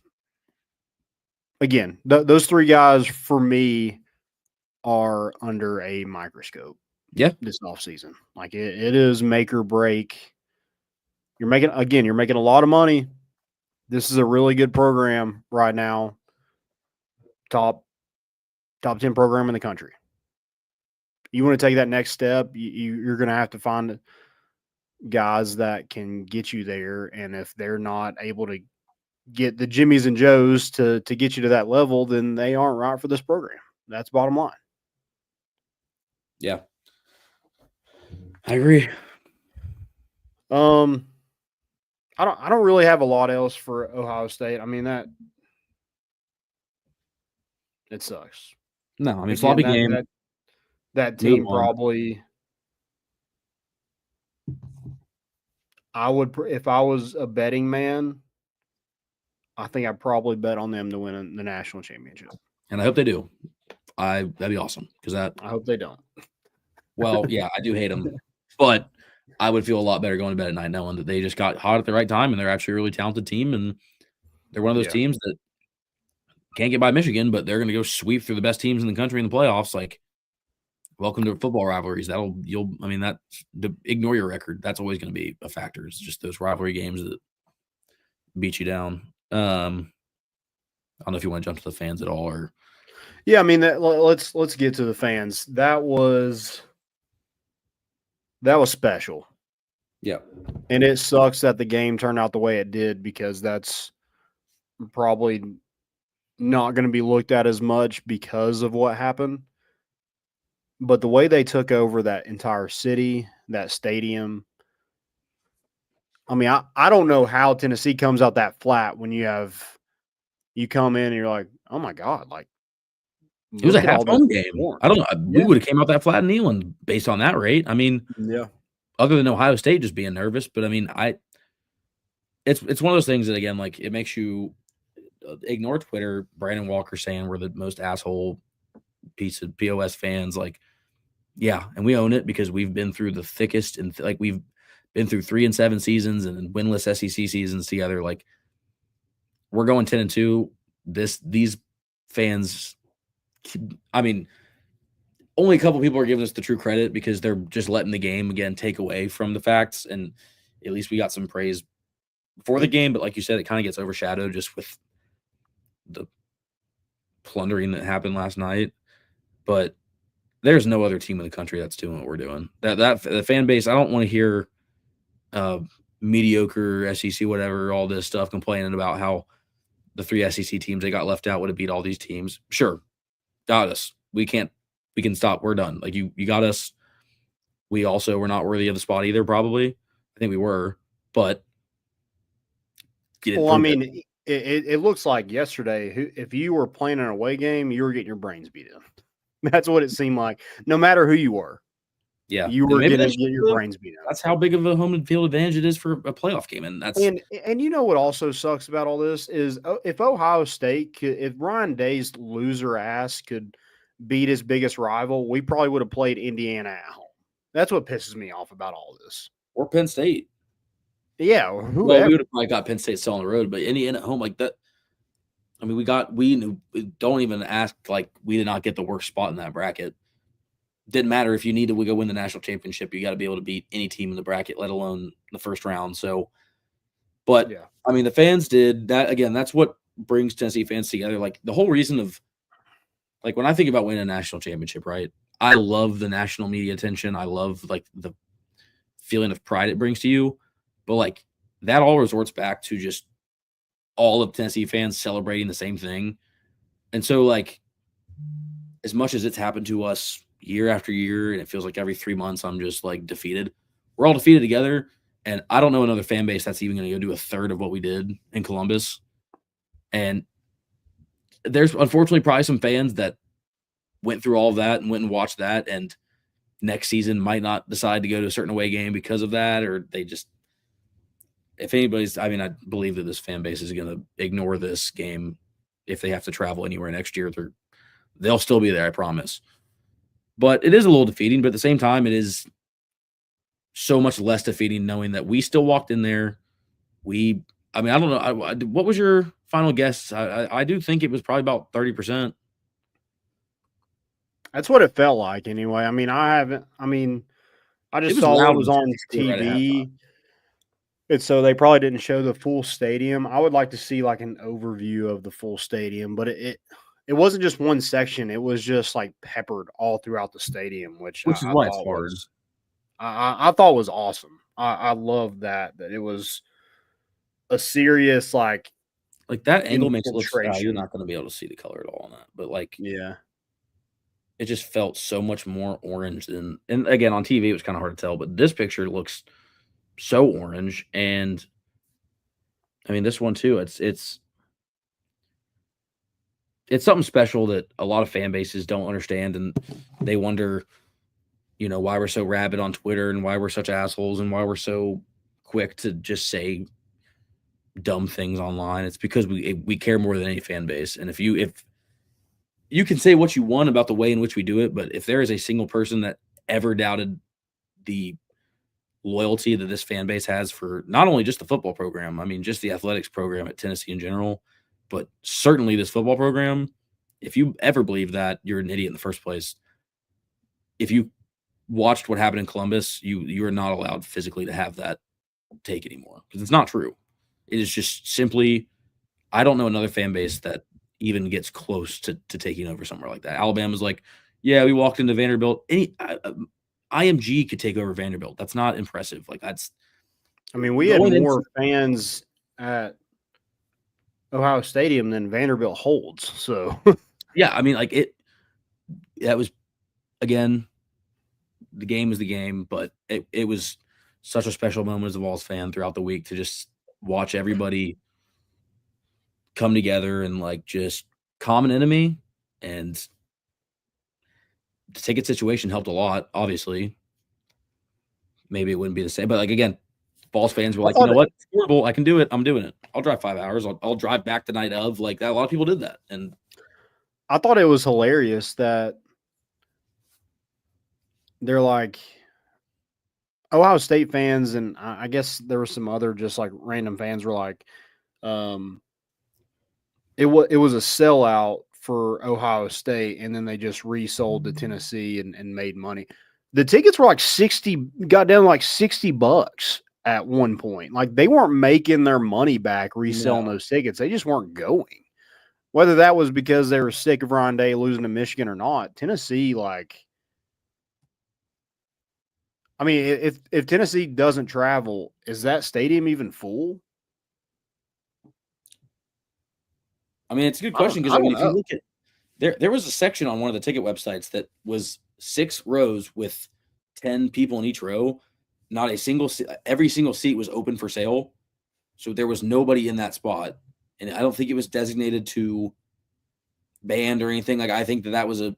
again, those 3 guys for me are under a microscope. Yeah. This offseason. Like, it is make or break. You're making a lot of money. This is a really good program right now. Top 10 program in the country. You want to take that next step, you're going to have to find guys that can get you there. And if they're not able to get the Jimmies and Joes to get you to that level, then they aren't right for this program. That's bottom line. Yeah. I agree. I don't really have a lot else for Ohio State. That it sucks. No, sloppy game. That team probably. I would, if I was a betting man, I think I'd probably bet on them to win the national championship. And I hope they do. That'd be awesome I hope they don't. Well, yeah, I do hate them, but I would feel a lot better going to bed at night knowing that they just got hot at the right time and they're actually a really talented team, and they're one of those teams that can't get by Michigan, but they're going to go sweep through the best teams in the country in the playoffs. Like, welcome to football rivalries. Ignore your record. That's always going to be a factor. It's just those rivalry games that beat you down. I don't know if you want to jump to the fans at all, or. Yeah, let's get to the fans. That was special. Yeah. And it sucks that the game turned out the way it did, because that's probably not going to be looked at as much because of what happened. But the way they took over that entire city, that stadium, I don't know how Tennessee comes out that flat when you come in and you're like, oh my God, like, it was a half-home game. I don't know. We would have came out that flat in Neyland based on that rate. Yeah. Other than Ohio State just being nervous, but it's one of those things that, again, like, it makes you ignore Twitter. Brandon Walker saying we're the most asshole piece of POS fans. Like, yeah, and we own it because we've been through the thickest and we've been through 3 and 7 seasons and winless SEC seasons together. Like, we're going 10-2. These fans. Only a couple people are giving us the true credit because they're just letting the game, again, take away from the facts. And at least we got some praise for the game. But like you said, it kind of gets overshadowed just with the plundering that happened last night, but there's no other team in the country that's doing what we're doing. The fan base, I don't want to hear mediocre SEC, whatever, all this stuff complaining about how the 3 SEC teams they got left out would have beat all these teams. Sure, got us. We can stop. We're done. Like you got us. We also were not worthy of the spot either. Probably, I think we were, but well, I mean, it looks like yesterday, if you were playing an away game, you were getting your brains beat in. That's what it seemed like. No matter who you were, yeah, you were going to get your brains beat in. That's how big of a home field advantage it is for a playoff game, and that's and you know what also sucks about all this is if Ohio State if Ryan Day's loser ass could beat his biggest rival, we probably would have played Indiana at home. That's what pisses me off about all this. Or Penn State. Yeah, well, we would have probably got Penn State still on the road, but Indiana at home like that. I mean, we don't even ask like we did not get the worst spot in that bracket. Didn't matter if you needed to go win the national championship, you got to be able to beat any team in the bracket, let alone the first round. So, but yeah. I mean, the fans did that again. That's what brings Tennessee fans together. Like the whole reason of, like when I think about winning a national championship, right? I love the national media attention. I love like the feeling of pride it brings to you. But like that all resorts back to just all of Tennessee fans celebrating the same thing. And so like as much as it's happened to us year after year, and it feels like every 3 months I'm just like defeated, we're all defeated together. And I don't know another fan base that's even going to go do a third of what we did in Columbus. And there's unfortunately probably some fans that went through all of that and went and watched that, and next season might not decide to go to a certain away game because of that, or they just, if anybody's, I mean, I believe that this fan base is going to ignore this game if they have to travel anywhere next year. They'll still be there, I promise. But it is a little defeating, but at the same time, it is so much less defeating knowing that we still walked in there. I don't know. What was your final guess? I do think it was probably about 30%. That's what it felt like anyway. I just saw it was on TV. And so they probably didn't show the full stadium. I would like to see like an overview of the full stadium, but it wasn't just one section. It was just like peppered all throughout the stadium, which is why it's hard. I thought was awesome. I love that it was a serious like that angle makes it look like you're not going to be able to see the color at all on that. But like, yeah, it just felt so much more orange than, and again, on TV, it was kind of hard to tell, but this picture looks so orange. And I mean, this one too, it's something special that a lot of fan bases don't understand. And they wonder, why we're so rabid on Twitter and why we're such assholes and why we're so quick to just say dumb things online. It's because we care more than any fan base. And if you can say what you want about the way in which we do it, but if there is a single person that ever doubted the loyalty that this fan base has for not only just the football program, I mean, just the athletics program at Tennessee in general, but certainly this football program, if you ever believe that, you're an idiot in the first place. If you watched what happened in Columbus, you are not allowed physically to have that take anymore, because it's not true. It is just simply, I don't know another fan base that even gets close to taking over somewhere like that. Alabama's like, yeah, we walked into Vanderbilt. IMG could take over Vanderbilt. That's not impressive. Like we had more fans at Ohio Stadium than Vanderbilt holds. So yeah, I mean, that was, again, the game is the game, but it was such a special moment as a Vols fan throughout the week to just watch everybody come together and just common enemy, and the ticket situation helped a lot. Obviously, maybe it wouldn't be the same, but again, Vols fans were like, you know what, it's horrible. I can do it. I'm doing it. I'll drive 5 hours. I'll drive back the night of. Like that, a lot of people did that, and I thought it was hilarious that they're like Ohio State fans, and I guess there were some other just like random fans were like, it was a sellout for Ohio State, and then they just resold to Tennessee and made money. The tickets were like got down to like $60 at one point. Like they weren't making their money back reselling those tickets. They just weren't going. whether that was because they were sick of Ryan Day losing to Michigan or not, Tennessee, I mean, if Tennessee doesn't travel, is that stadium even full? I mean, it's a good question because I I mean, don't if you know. look at there was a section on one of the ticket websites that was 6 rows with 10 people in each row. Not a single every single seat was open for sale. So there was nobody in that spot. And I don't think it was designated to band or anything. Like I think that was a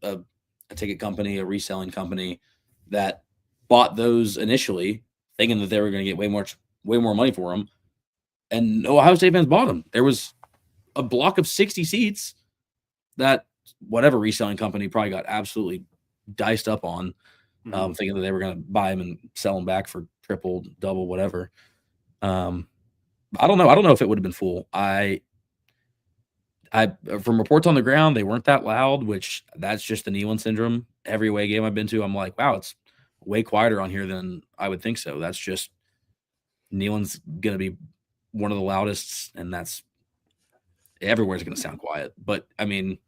ticket company, a reselling company that bought those initially, thinking that they were going to get way more money for them. And Ohio State fans bought them. There was a block of 60 seats that whatever reselling company probably got absolutely diced up on, thinking that they were going to buy them and sell them back for triple, double, whatever. I don't know. I don't know if it would have been full. I from reports on the ground, they weren't that loud, which that's just the Neyland syndrome. Every away game I've been to, I'm like, wow, it's way quieter on here than I would think so. That's just Neyland's going to be one of the loudest, and that's everywhere's going to sound quiet. But I mean,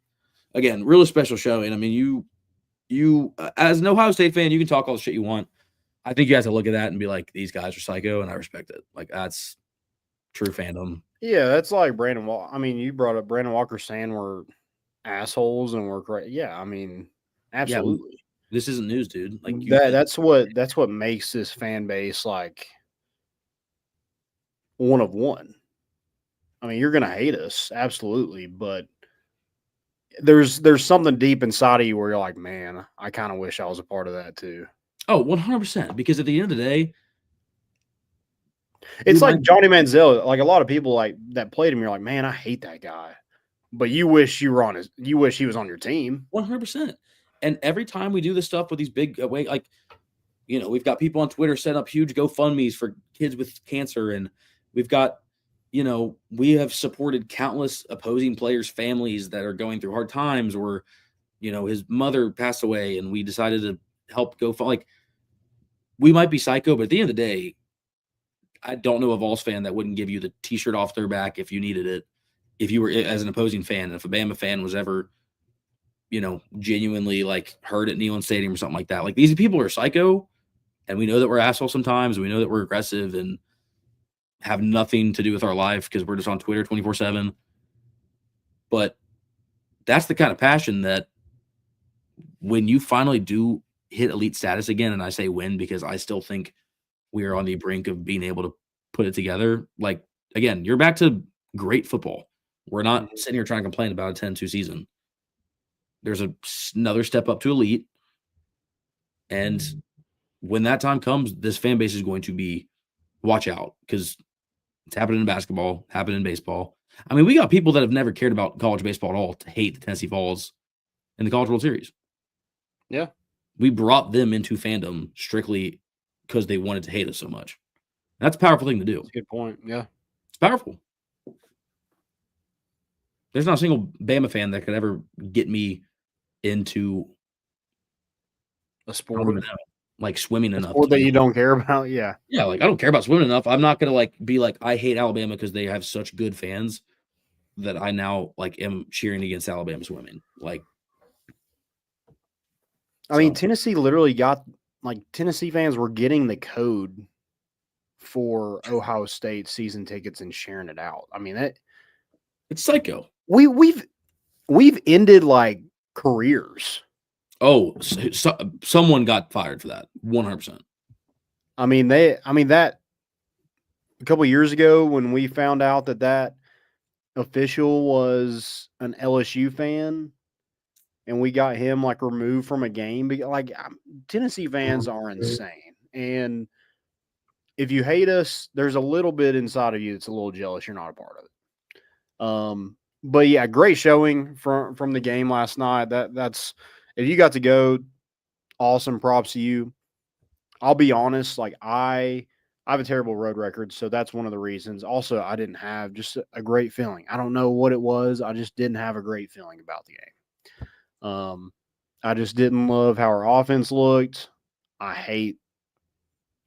again, really special show. And I mean, you as an Ohio State fan, you can talk all the shit you want. I think you have to look at that and be like, these guys are psycho, and I respect it. Like that's true fandom. Yeah, that's like Brandon Walker. I mean, you brought up Brandon Walker saying we're assholes and we're crazy. Yeah, I mean, absolutely. This isn't news, dude. Like that's what makes this fan base like one of one. I mean, you're gonna hate us, absolutely, but there's something deep inside of you where you're like, man, I kind of wish I was a part of that too. Oh, 100%. Because at the end of the day, it's like Johnny Manziel. Like a lot of people like that played him, you're like, man, I hate that guy. But you wish he was on your team. 100%. And every time we do this stuff with these big away, like, you know, we've got people on Twitter set up huge GoFundMes for kids with cancer. And we've got, you know, we have supported countless opposing players' families that are going through hard times, or, you know, his mother passed away and we decided to help go. Like, we might be psycho, but at the end of the day, I don't know a Vols fan that wouldn't give you the t-shirt off their back if you needed it, if you were as an opposing fan. And if a Bama fan was ever, you know, genuinely like hurt at Neyland Stadium or something like that, like these people are psycho, and we know that we're assholes sometimes. We know that we're aggressive and have nothing to do with our life because we're just on Twitter 24/7. But that's the kind of passion that when you finally do hit elite status again, and I say win because I still think we are on the brink of being able to put it together. Like, again, you're back to great football. We're not sitting here trying to complain about a 10-2 season. There's another step up to elite. And when that time comes, this fan base is going to be, watch out, because it's happening in basketball, happening in baseball. I mean, we got people that have never cared about college baseball at all to hate the Tennessee Vols in the College World Series. Yeah. We brought them into fandom strictly because they wanted to hate us so much. That's a powerful thing to do. That's a good point. Yeah. It's powerful. There's not a single Bama fan that could ever get me into a sport like swimming enough. Sport that you don't care about. Yeah. Yeah. Like I don't care about swimming enough. I'm not going to like be like, I hate Alabama because they have such good fans that I now like am cheering against Alabama swimming. Like, I mean, Tennessee literally got, like, Tennessee fans were getting the code for Ohio State season tickets and sharing it out. I mean, it's psycho. We've ended like careers. Oh, someone got fired for that. 100%. I mean, that a couple of years ago when we found out that official was an LSU fan, and we got him like removed from a game. Like Tennessee fans are insane. And if you hate us, there's a little bit inside of you that's a little jealous you're not a part of it. But yeah, great showing from the game last night. That's if you got to go, awesome. Props to you. I'll be honest, like I have a terrible road record, so that's one of the reasons. Also, I didn't have just a great feeling. I don't know what it was. I just didn't have a great feeling about the game. I just didn't love how our offense looked. I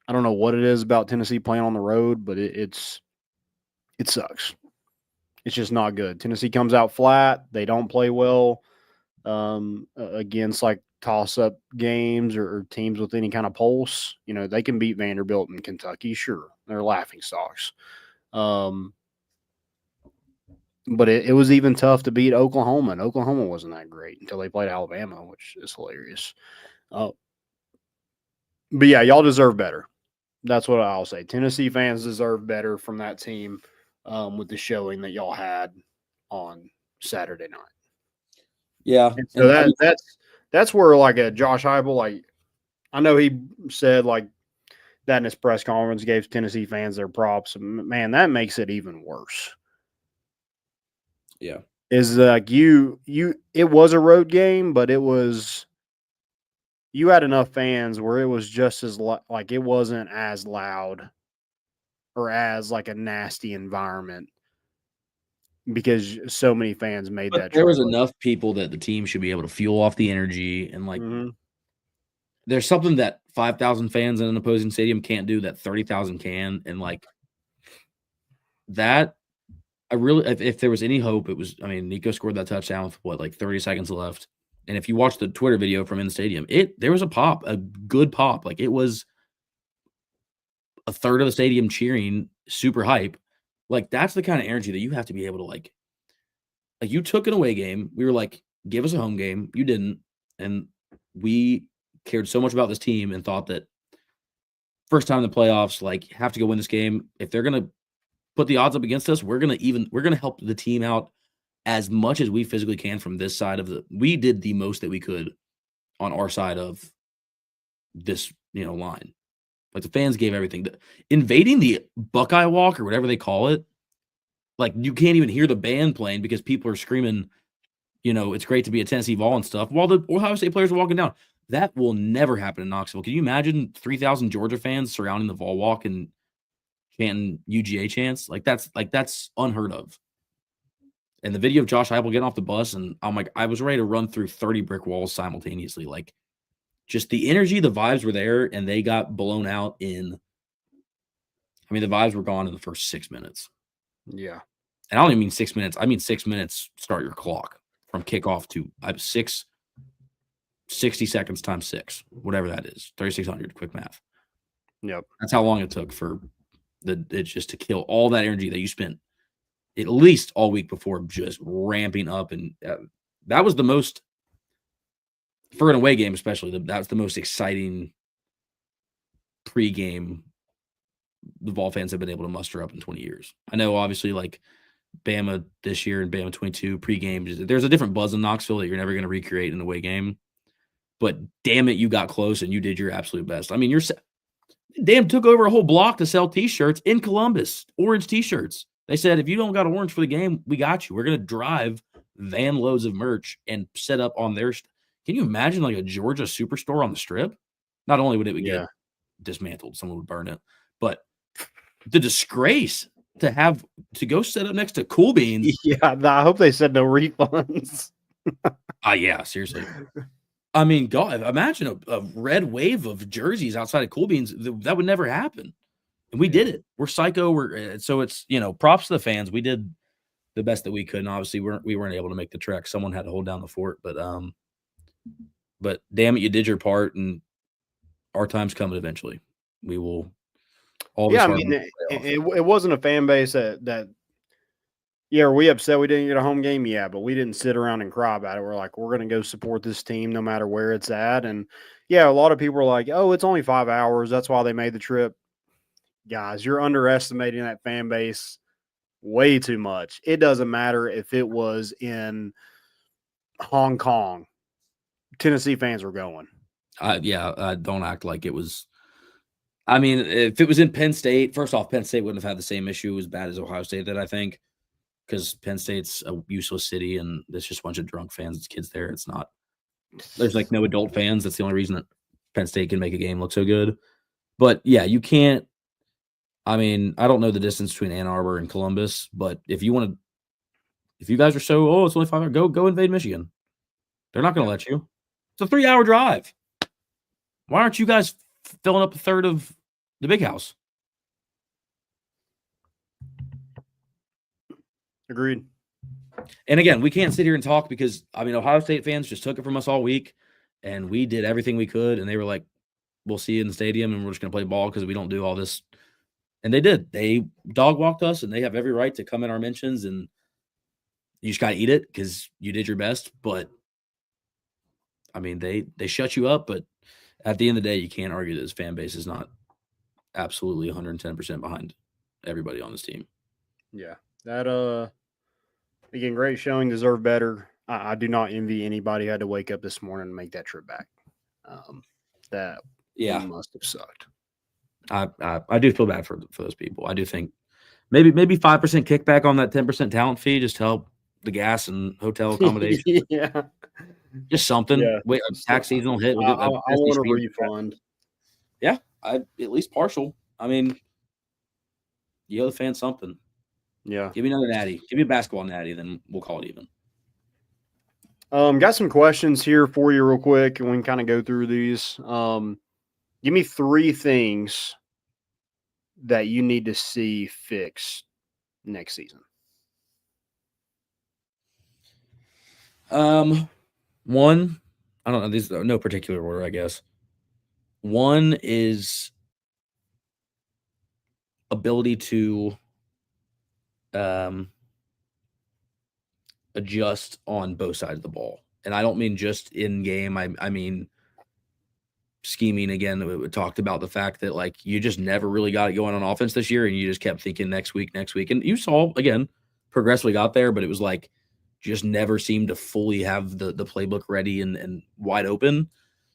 don't know what it is about Tennessee playing on the road, but it sucks. It's just not good. Tennessee comes out flat. They don't play well against like toss-up games or teams with any kind of pulse. You know, they can beat Vanderbilt and Kentucky. Sure, they're laughing stocks. But it was even tough to beat Oklahoma, and Oklahoma wasn't that great until they played Alabama, which is hilarious. But yeah, y'all deserve better. That's what I'll say. Tennessee fans deserve better from that team with the showing that y'all had on Saturday night. Yeah. And so that's where like a Josh Heupel, like I know he said like that in his press conference, gave Tennessee fans their props. Man, that makes it even worse. Yeah. Is like it was a road game, but you had enough fans where it was just as like it wasn't as loud or as like a nasty environment because so many fans made But that. There was enough people that the team should be able to fuel off the energy and like there's something that 5,000 fans in an opposing stadium can't do that 30,000 can, and like that. I really, if there was any hope, it was, I mean, Nico scored that touchdown with like 30 seconds left. And if you watch the Twitter video from in the stadium, there was a good pop. Like it was a third of the stadium cheering, super hype. Like that's the kind of energy that you have to be able to like you took an away game. We were like, give us a home game. You didn't. And we cared so much about this team and thought that first time in the playoffs, like have to go win this game. If they're going to put the odds up against us, we're going to help the team out as much as we physically can from this side of we did the most that we could on our side of this, line. Like the fans gave everything. Invading the Buckeye Walk or whatever they call it, like you can't even hear the band playing because people are screaming, it's great to be a Tennessee Vol and stuff while the Ohio State players are walking down. That will never happen in Knoxville. Can you imagine 3,000 Georgia fans surrounding the Vol Walk and chanting UGA chants? Like that's unheard of. And the video of Josh Heupel getting off the bus, and I'm like, I was ready to run through 30 brick walls simultaneously. Like, just the energy, the vibes were there, and they got blown out the vibes were gone in the first 6 minutes. Yeah. And I don't even mean 6 minutes. I mean 6 minutes, start your clock from kickoff to 60 seconds times 6, whatever that is, 3,600, quick math. Yep. That's how long it took for it's just to kill all that energy that you spent at least all week before just ramping up. And that was the most, for an away game especially, that's the most exciting pregame the Vol fans have been able to muster up in 20 years. I know, obviously, like Bama this year and Bama 22 pregame, there's a different buzz in Knoxville that you're never going to recreate in an away game. But damn it, you got close and you did your absolute best. I mean, took over a whole block to sell T-shirts in Columbus, orange T-shirts. They said, if you don't got orange for the game, we got you. We're going to drive van loads of merch and set up on their Can you imagine like a Georgia Superstore on the Strip? Not only would it get dismantled, someone would burn it, but the disgrace to go set up next to Cool Beans. Yeah, I hope they said no refunds. Yeah, seriously. I mean, God, imagine a red wave of jerseys outside of Cool Beans. That would never happen. And we did it. We're psycho. So it's, props to the fans. We did the best that we could. And obviously we weren't able to make the trek. Someone had to hold down the fort, but damn it, you did your part, and our time's coming eventually. We will all. Yeah, I mean, it wasn't a fan base that are we upset we didn't get a home game? Yeah, but we didn't sit around and cry about it. We're like, we're going to go support this team no matter where it's at. And yeah, a lot of people are like, oh, it's only 5 hours. That's why they made the trip. Guys, you're underestimating that fan base way too much. It doesn't matter if it was in Hong Kong. Tennessee fans were going. Don't act like it was. I mean, if it was in Penn State, first off, Penn State wouldn't have had the same issue as bad as Ohio State did, I think, because Penn State's a useless city and there's just a bunch of drunk fans. It's kids there. It's not. There's like no adult fans. That's the only reason that Penn State can make a game look so good. But yeah, you can't. I mean, I don't know the distance between Ann Arbor and Columbus, but if you guys are it's only 5 hours, go invade Michigan. They're not going to let you. It's a 3-hour drive. Why aren't you guys filling up a third of the big house? Agreed. And again, we can't sit here and talk because, I mean, Ohio State fans just took it from us all week, and we did everything we could, and they were like, we'll see you in the stadium, and we're just going to play ball because we don't do all this. And they did. They dog-walked us, and they have every right to come in our mentions, and you just got to eat it because you did your best. But, I mean, they shut you up, but at the end of the day, you can't argue that this fan base is not absolutely 110% behind everybody on this team. Yeah. That, again, great showing, deserve better. I do not envy anybody who had to wake up this morning and make that trip back. That must have sucked. I do feel bad for those people. I do think maybe 5% kickback on that 10% talent fee just to help the gas and hotel accommodation. Yeah. Just something. Yeah. Wait, tax season will hit. I want a refund. Yeah, at least partial. I mean, you owe the fans something. Yeah. Give me another natty. Give me a basketball natty, then we'll call it even. Got some questions here for you real quick, and we can kind of go through these. Give me 3 things that you need to see fixed next season. One, I don't know. These are no particular order, I guess. One is ability to adjust on both sides of the ball. And I don't mean just in game. I mean scheming again. We talked about the fact that like you just never really got it going on offense this year, and you just kept thinking next week. And you saw again, progressively got there, but it was like just never seemed to fully have the playbook ready and wide open.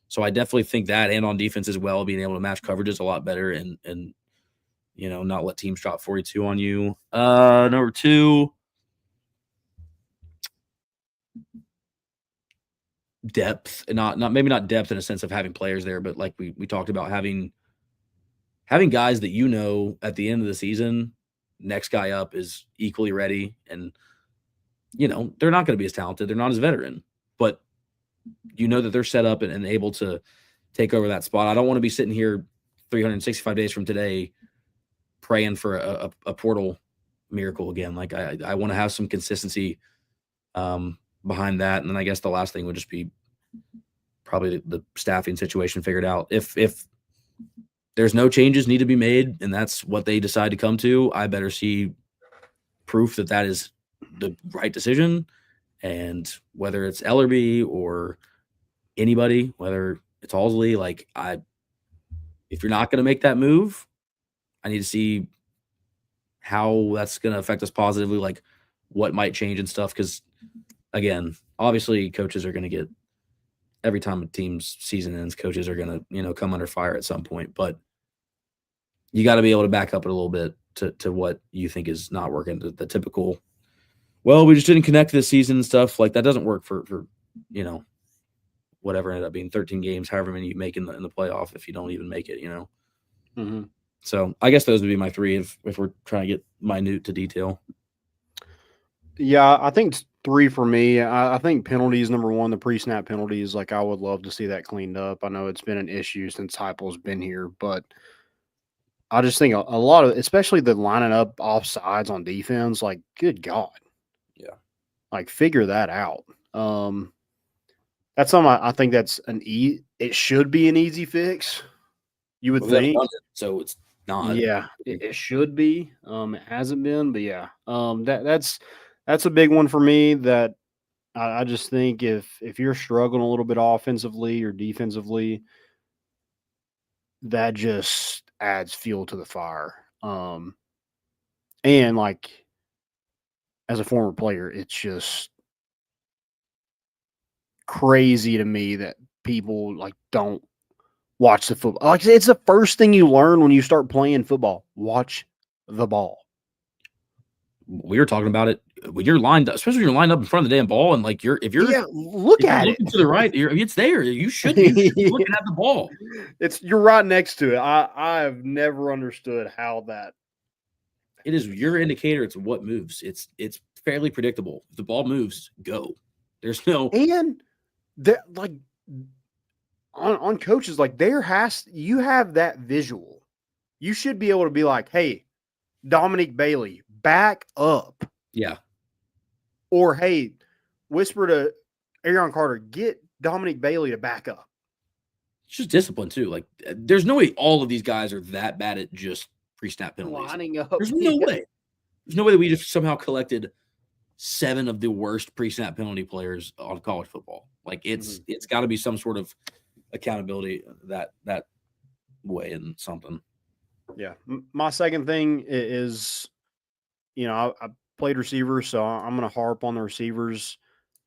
So I definitely think that, and on defense as well, being able to match coverages a lot better and you know, not let teams drop 42 on you. Number 2, depth, and not depth in a sense of having players there, but like we talked about having guys that, you know, at the end of the season, next guy up is equally ready, and you know they're not going to be as talented, they're not as veteran, but you know that they're set up and able to take over that spot. I don't want to be sitting here 365 days from today praying for a portal miracle again. Like I want to have some consistency behind that. And then I guess the last thing would just be probably the staffing situation figured out. If there's no changes need to be made and that's what they decide to come to, I better see proof that that is the right decision. And whether it's Ellerby or anybody, whether it's Halsley, like if you're not going to make that move, I need to see how that's going to affect us positively, like what might change and stuff. Because again, obviously coaches are going to get, every time a team's season ends, coaches are going to, you know, come under fire at some point, but you got to be able to back up it a little bit to what you think is not working. The typical, well, we just didn't connect this season and stuff like that doesn't work for, you know, whatever ended up being 13 games, however many you make in the playoff, if you don't even make it, you know? Mm-hmm. So I guess those would be my 3 if we're trying to get minute to detail. Yeah, I think 3 for me. I think penalties, number 1, the pre-snap penalties, like I would love to see that cleaned up. I know it's been an issue since Heupel's been here, but I just think a lot of, especially the lining up offsides on defense, like good God. Yeah. Like figure that out. That's something I think that's it should be an easy fix. You would think. So it's not. Yeah, it should be. It hasn't been, but yeah. That's a big one for me that I just think if you're struggling a little bit offensively or defensively, that just adds fuel to the fire. And like as a former player, it's just crazy to me that people like don't watch the football. Like it's the first thing you learn when you start playing football. Watch the ball. We were talking about it when you're lined up, especially when you're lined up in front of the damn ball, and like look at it to the right. It's there. You should be looking at the ball. You're right next to it. I have never understood how that. It is your indicator. It's what moves. It's fairly predictable. If the ball moves, go. There's no and that like on coaches, like you have that visual. You should be able to be like, hey, Dominique Bailey, back up. Yeah. Or, hey, whisper to Aaron Carter, get Dominic Bailey to back up. It's just discipline too. Like, there's no way all of these guys are that bad at just pre-snap penalties. Lining up. There's no way. There's no way that we just somehow collected 7 of the worst pre-snap penalty players on college football. Like, it's got to be some sort of accountability that way and something. Yeah. My second thing is, I played receiver, so I'm going to harp on the receivers.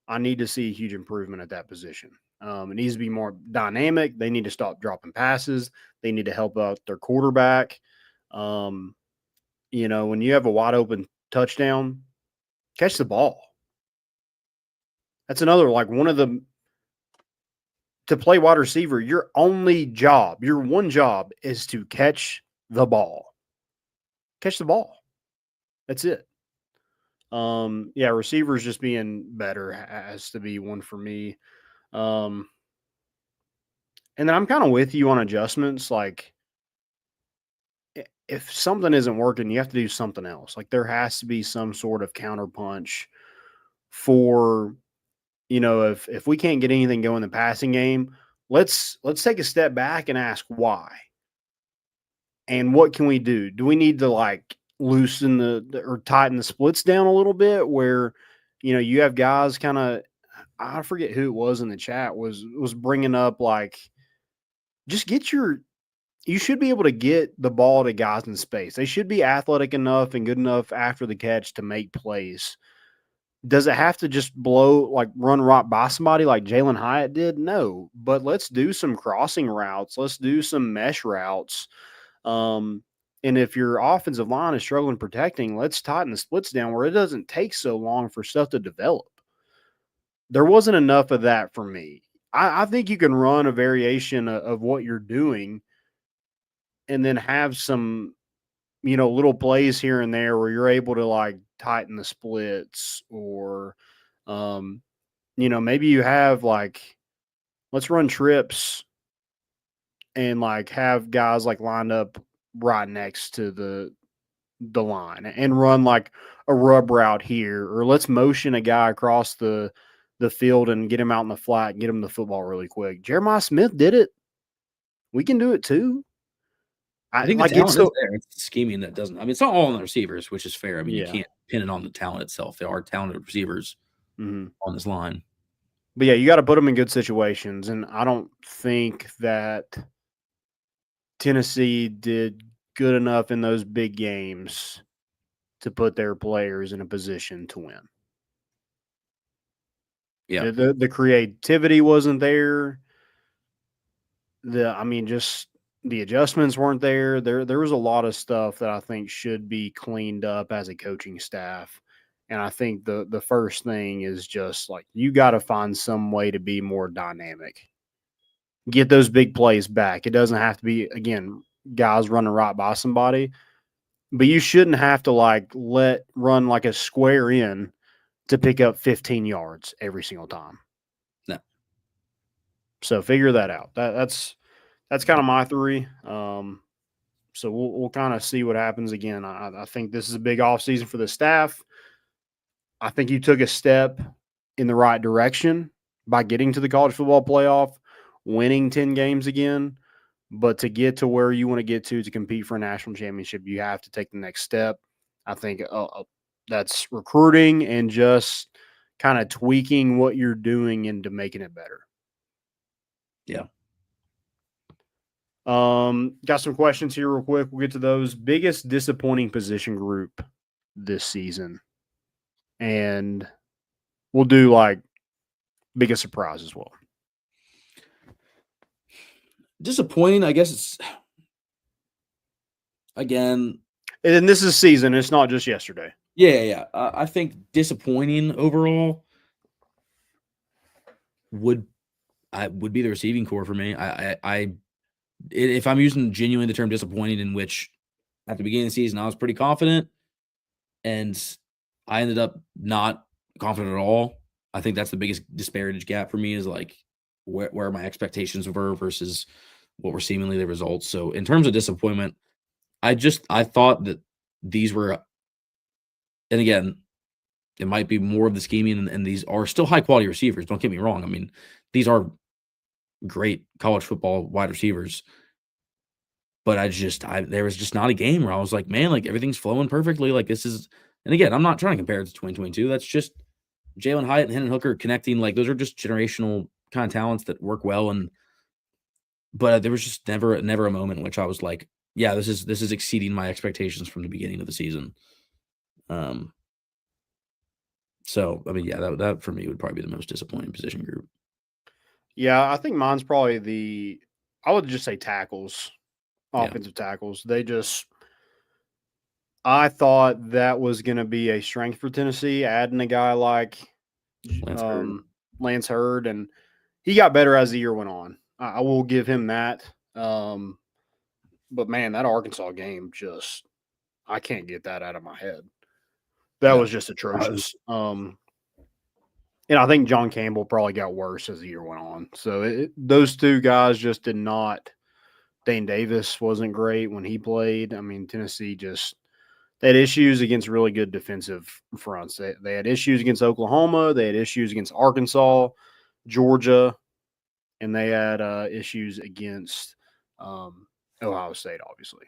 I need to see a huge improvement at that position. It needs to be more dynamic. They need to stop dropping passes. They need to help out their quarterback. When you have a wide open touchdown, catch the ball. That's another, to play wide receiver, your one job is to catch the ball. Catch the ball. That's it. Receivers just being better has to be one for me. And then I'm kind of with you on adjustments. Like, if something isn't working, you have to do something else. Like, there has to be some sort of counterpunch for, if we can't get anything going in the passing game, let's take a step back and ask why. And what can we do? Do we need to loosen or tighten the splits down a little bit where, you have guys kind of, I forget who it was in the chat was bringing up just you should be able to get the ball to guys in space. They should be athletic enough and good enough after the catch to make plays. Does it have to just run right by somebody like Jalen Hyatt did? No, but let's do some crossing routes. Let's do some mesh routes. And if your offensive line is struggling protecting, let's tighten the splits down where it doesn't take so long for stuff to develop. There wasn't enough of that for me. I think you can run a variation of what you're doing and then have some, little plays here and there where you're able to tighten the splits or, maybe you have let's run trips and have guys lined up right next to the line and run a rub route here, or let's motion a guy across the field and get him out in the flat and get him the football really quick. Jeremiah Smith did it. We can do it too. I think the talent is there. It's the scheming that doesn't. I mean, it's not all on the receivers, which is fair. I mean, you can't pin it on the talent itself. There are talented receivers on this line. But yeah, you got to put them in good situations. And I don't think that Tennessee did good enough in those big games to put their players in a position to win. Yeah. The creativity wasn't there. Just the adjustments weren't there. There was a lot of stuff that I think should be cleaned up as a coaching staff. And I think the first thing is just you got to find some way to be more dynamic. Get those big plays back. It doesn't have to be, again, guys running right by somebody, but you shouldn't have to run a square in to pick up 15 yards every single time. No. So figure that out. That's kind of my theory. So we'll kind of see what happens again. I think this is a big offseason for the staff. I think you took a step in the right direction by getting to the college football playoff, winning 10 games again. But to get to where you want to get to compete for a national championship, you have to take the next step. I think that's recruiting and just kind of tweaking what you're doing into making it better. Yeah. Got some questions here real quick. We'll get to those. Biggest disappointing position group this season. And we'll do biggest surprise as well. Disappointing, I guess it's again. And this is season. It's not just yesterday. Yeah. I think disappointing overall would be the receiving core for me. If I'm using genuinely the term disappointing, in which at the beginning of the season I was pretty confident, and I ended up not confident at all. I think that's the biggest disparage gap for me is where my expectations were versus what were seemingly the results. So in terms of disappointment, I thought that these were, and again, It might be more of the scheming, and these are still high quality receivers. Don't get me wrong. I mean, these are great college football wide receivers. But there was just not a game where I was like, man, like everything's flowing perfectly. Like this is, and again, I'm not trying to compare it to 2022. That's just Jalen Hyatt and Hendon Hooker connecting. Like those are just generational kind of talents that work well. But there was just never a moment in which I was like, yeah, this is exceeding my expectations from the beginning of the season. So I mean, yeah, that for me would probably be the most disappointing position group. Yeah, I think mine's probably I would just say tackles. Offensive tackles. I thought that was going to be a strength for Tennessee, adding a guy like Lance Hurd, and he got better as the year went on. I will give him that. But man, that Arkansas game I can't get that out of my head. That was just atrocious. And I think John Campbell probably got worse as the year went on. So those two guys just did not. Dane Davis wasn't great when he played. I mean, Tennessee they had issues against really good defensive fronts. They had issues against Oklahoma. They had issues against Arkansas, Georgia, and they had issues against Ohio State, obviously.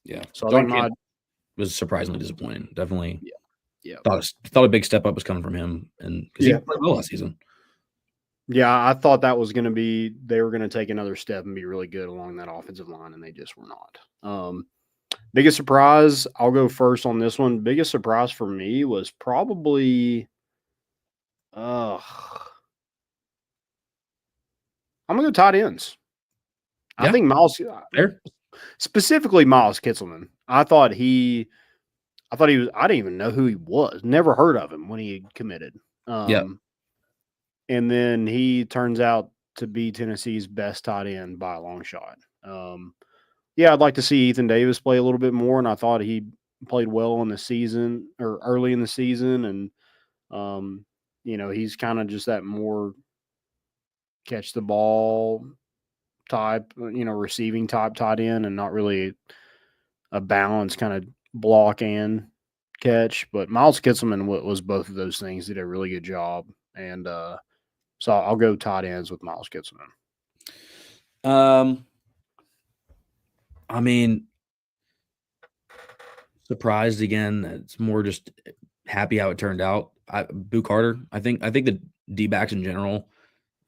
Yeah. So I think was surprisingly disappointing. Definitely. Yeah. Thought a big step up was coming from him, and because he played well last season. Yeah, I thought that was going to be they were going to take another step and be really good along that offensive line, and they just were not. Biggest surprise, I'll go first on this one. Biggest surprise for me was probably I'm going to go tight ends. Yeah. I think specifically Miles Kitselman. I thought he was I didn't even know who he was. Never heard of him when he committed. And then he turns out to be Tennessee's best tight end by a long shot. I'd like to see Ethan Davis play a little bit more, and I thought he played well in the season or early in the season. And, he's kind of just that more catch the ball type, receiving type tight end and not really a balanced kind of block and catch. But Miles Kitselman was both of those things, did a really good job. And, so I'll go tight ends with Miles Kitselman. I mean, surprised again. It's more just happy how it turned out. Boo Carter. I think the D-backs in general.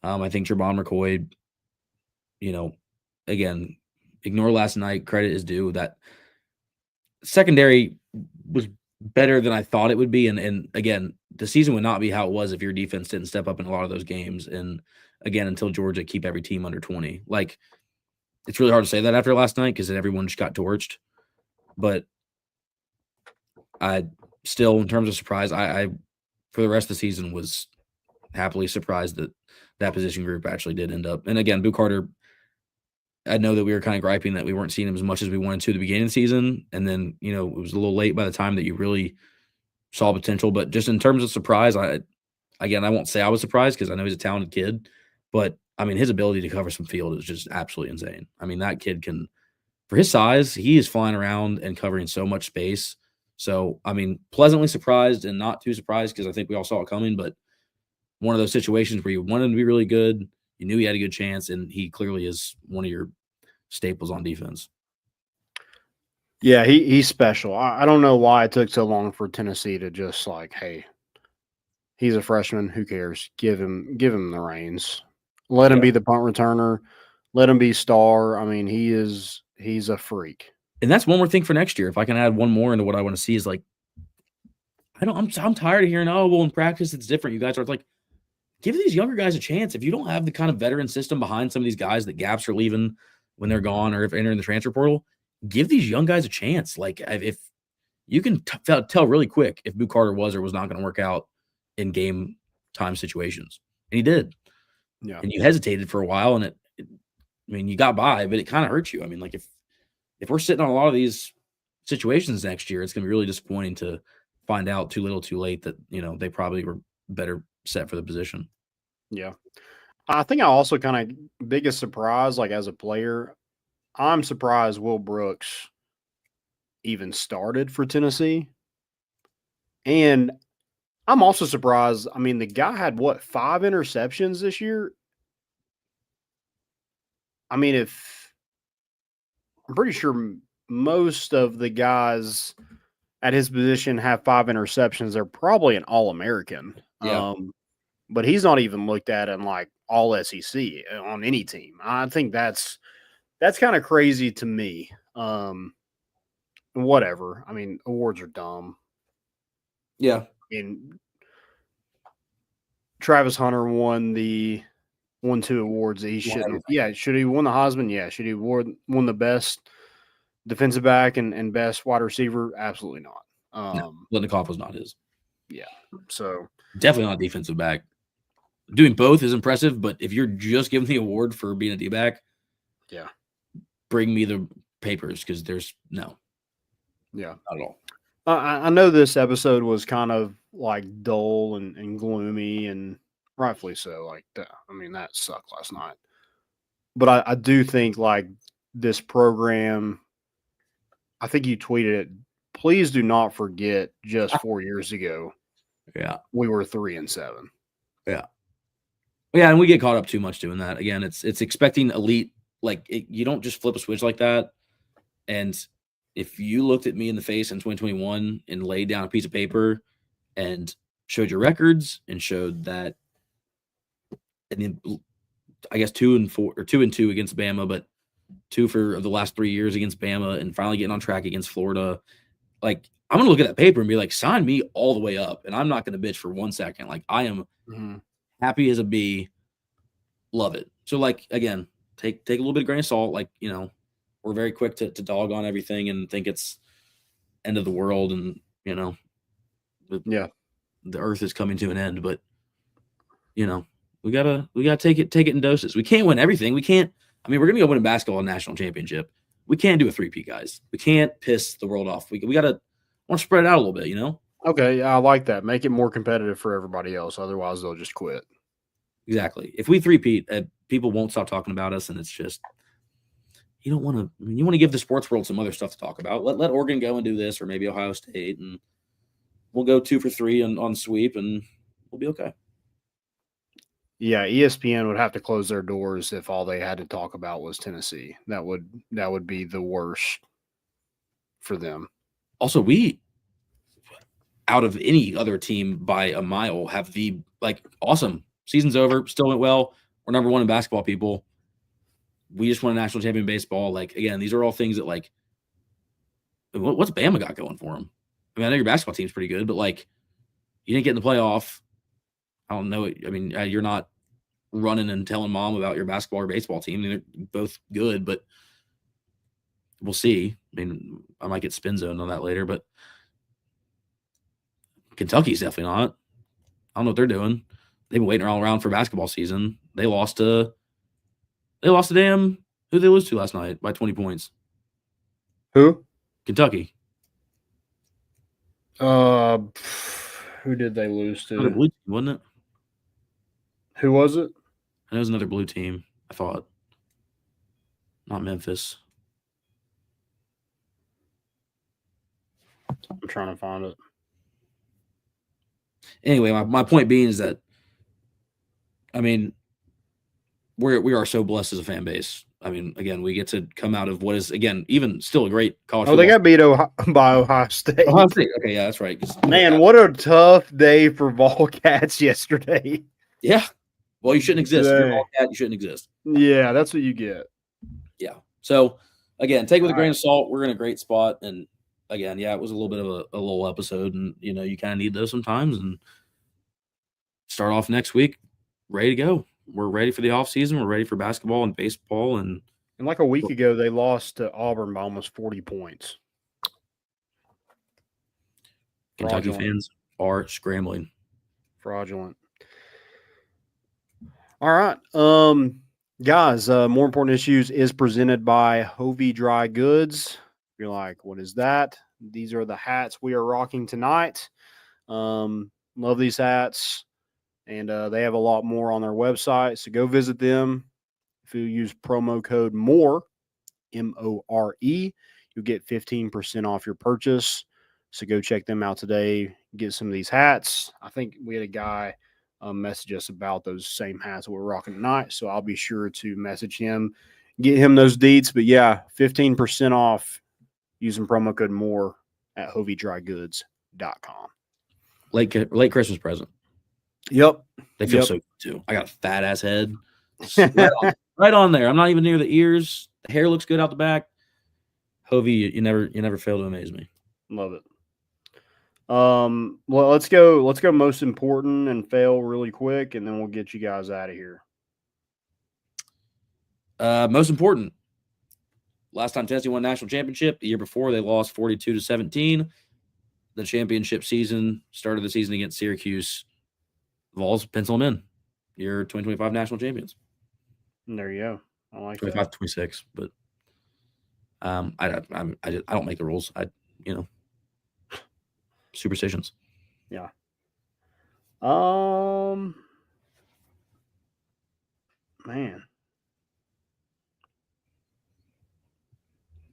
I think Trevon McCoy. Again, ignore last night. Credit is due. That secondary was better than I thought it would be. And again, the season would not be how it was if your defense didn't step up in a lot of those games. And again, until Georgia keep every team under 20. Like, it's really hard to say that after last night because everyone just got torched. But I still, in terms of surprise, I for the rest of the season was happily surprised that position group actually did end up. And again, Boo Carter, I know that we were kind of griping that we weren't seeing him as much as we wanted to at the beginning of the season. And then, it was a little late by the time that you really saw potential. But just in terms of surprise, I won't say I was surprised because I know he's a talented kid. But, I mean, his ability to cover some field is just absolutely insane. I mean, that kid can – for his size, he is flying around and covering so much space. So, I mean, pleasantly surprised and not too surprised because I think we all saw it coming. But one of those situations where you wanted him to be really good, you knew he had a good chance, and he clearly is one of your staples on defense. Yeah, he's special. I don't know why it took so long for Tennessee to just like, hey, he's a freshman. Who cares? Give him the reins. Let him be the punt returner. Let him be star. I mean, he's a freak. And that's one more thing for next year. If I can add one more into what I want to see is like, I'm tired of hearing, oh, well, in practice it's different. You guys are like, give these younger guys a chance. If you don't have the kind of veteran system behind some of these guys that gaps are leaving when they're gone or if entering the transfer portal, give these young guys a chance. Like if you can tell really quick if Boo Carter was or was not going to work out in game time situations. And he did. Yeah. And you hesitated for a while and you got by, but it kind of hurt you. I mean, like if we're sitting on a lot of these situations next year, it's going to be really disappointing to find out too little too late that, they probably were better set for the position. Yeah. I think I also kind of biggest surprise, like as a player, I'm surprised Will Brooks even started for Tennessee. And I'm also surprised. I mean, the guy had 5 interceptions this year? I mean, I'm pretty sure most of the guys at his position have 5 interceptions. They're probably an All-American. Yeah. But he's not even looked at in like all SEC on any team. I think that's kind of crazy to me. Whatever. I mean, awards are dumb. Yeah. I mean, Travis Hunter won 2 awards that he shouldn't. Yeah, should he won the Heisman? Yeah. Should he won the best defensive back and best wide receiver? Absolutely not. No, Litnikoff was not his. Yeah. So definitely not defensive back. Doing both is impressive, but if you're just giving the award for being a D-back, yeah, bring me the papers because there's no. Yeah. Not at all. I know this episode was kind of like dull and gloomy, and rightfully so. Like, I mean, that sucked last night. But I do think like this program, I think you tweeted it. Please do not forget just 4 years ago. Yeah. We were 3-7. Yeah. Yeah. And we get caught up too much doing that. Again, it's expecting elite. Like you don't just flip a switch like that. And if you looked at me in the face in 2021 and laid down a piece of paper and showed your records and showed that, and then I guess 2-4 or 2-2 against Bama, but 2 for the last 3 years against Bama and finally getting on track against Florida, like I'm going to look at that paper and be like, sign me all the way up. And I'm not going to bitch for 1 second. Like I am happy as a bee. Love it. So like, again, take a little bit of grain of salt. Like, you know, we're very quick to dog on everything and think it's end of the world. And, you know, the earth is coming to an end, but you know, we gotta take it in doses. We can't win everything. We can't, I mean, we're going to go win a basketball national championship. We can't do a 3-peat, guys. We can't piss the world off. We got to want to spread it out a little bit, you know? Okay, yeah, I like that. Make it more competitive for everybody else. Otherwise, they'll just quit. Exactly. If we 3-peat, people won't stop talking about us, and it's just you don't want to. I mean, you want to give the sports world some other stuff to talk about. Let Oregon go and do this, or maybe Ohio State, and we'll go 2 for 3 on sweep, and we'll be okay. Yeah, ESPN would have to close their doors if all they had to talk about was Tennessee. That would be the worst for them. Also, we, out of any other team by a mile, have the awesome season's over. Still went well. We're number 1 in basketball, people. We just won a national champion in baseball. Like again, these are all things that what's Bama got going for them? I mean, I know your basketball team's pretty good, but like you didn't get in the playoff. I don't know. I mean, you're not running and telling mom about your basketball or baseball team. They're both good, but we'll see. I mean, I might get spin zoned on that later, but Kentucky's definitely not. I don't know what they're doing. They've been waiting all around for basketball season. They lost to damn who they lose to last night by 20 points. Who? Kentucky. Who did they lose to? Another blue team, wasn't it? Who was it? And it was another blue team, I thought. Not Memphis. I'm trying to find it. Anyway, my point being is that, I mean, we are so blessed as a fan base. I mean, again, we get to come out of what is, again, even still a great college football. They got beat by Ohio State. Ohio State. Okay, yeah, that's right. Man, what a tough day for Volcats yesterday. Yeah. Well, you shouldn't exist. If you're all cat, you shouldn't exist. Yeah, that's what you get. Yeah. So, again, take it with a grain of salt. We're in a great spot. And, again, yeah, it was a little bit of a little episode. And, you know, you kind of need those sometimes. And start off next week, ready to go. We're ready for the offseason. We're ready for basketball and baseball. And like a week ago, they lost to Auburn by almost 40 points. Kentucky fans are scrambling. Fraudulent. All right. Guys, More Important Issues is presented by Hovey Dry Goods. You're like, what is that? These are the hats we are rocking tonight. Love these hats. And they have a lot more on their website. So go visit them. If you use promo code MORE, MORE, you'll get 15% off your purchase. So go check them out today. get some of these hats. I think we had a guy message us about those same hats that we're rocking tonight, so I'll be sure to message him, get him those deets. But yeah, 15% off using promo code MORE at hoviedrygoods.com. Late Christmas present. Yep. They feel so good too. I got a fat ass head. Right on there. I'm not even near the ears. The hair looks good out the back. Hovie, you never fail to amaze me. Love it. Well, let's go most important and fail really quick, and then we'll get you guys out of here. Most important. Last time Tennessee won a national championship, the year before they lost 42-17. The championship season, started the season against Syracuse. Vols pencil them in. You're 2025 national champions. And there you go. I like 25, 26, but I don't make the rules. Superstitions. Yeah. Man.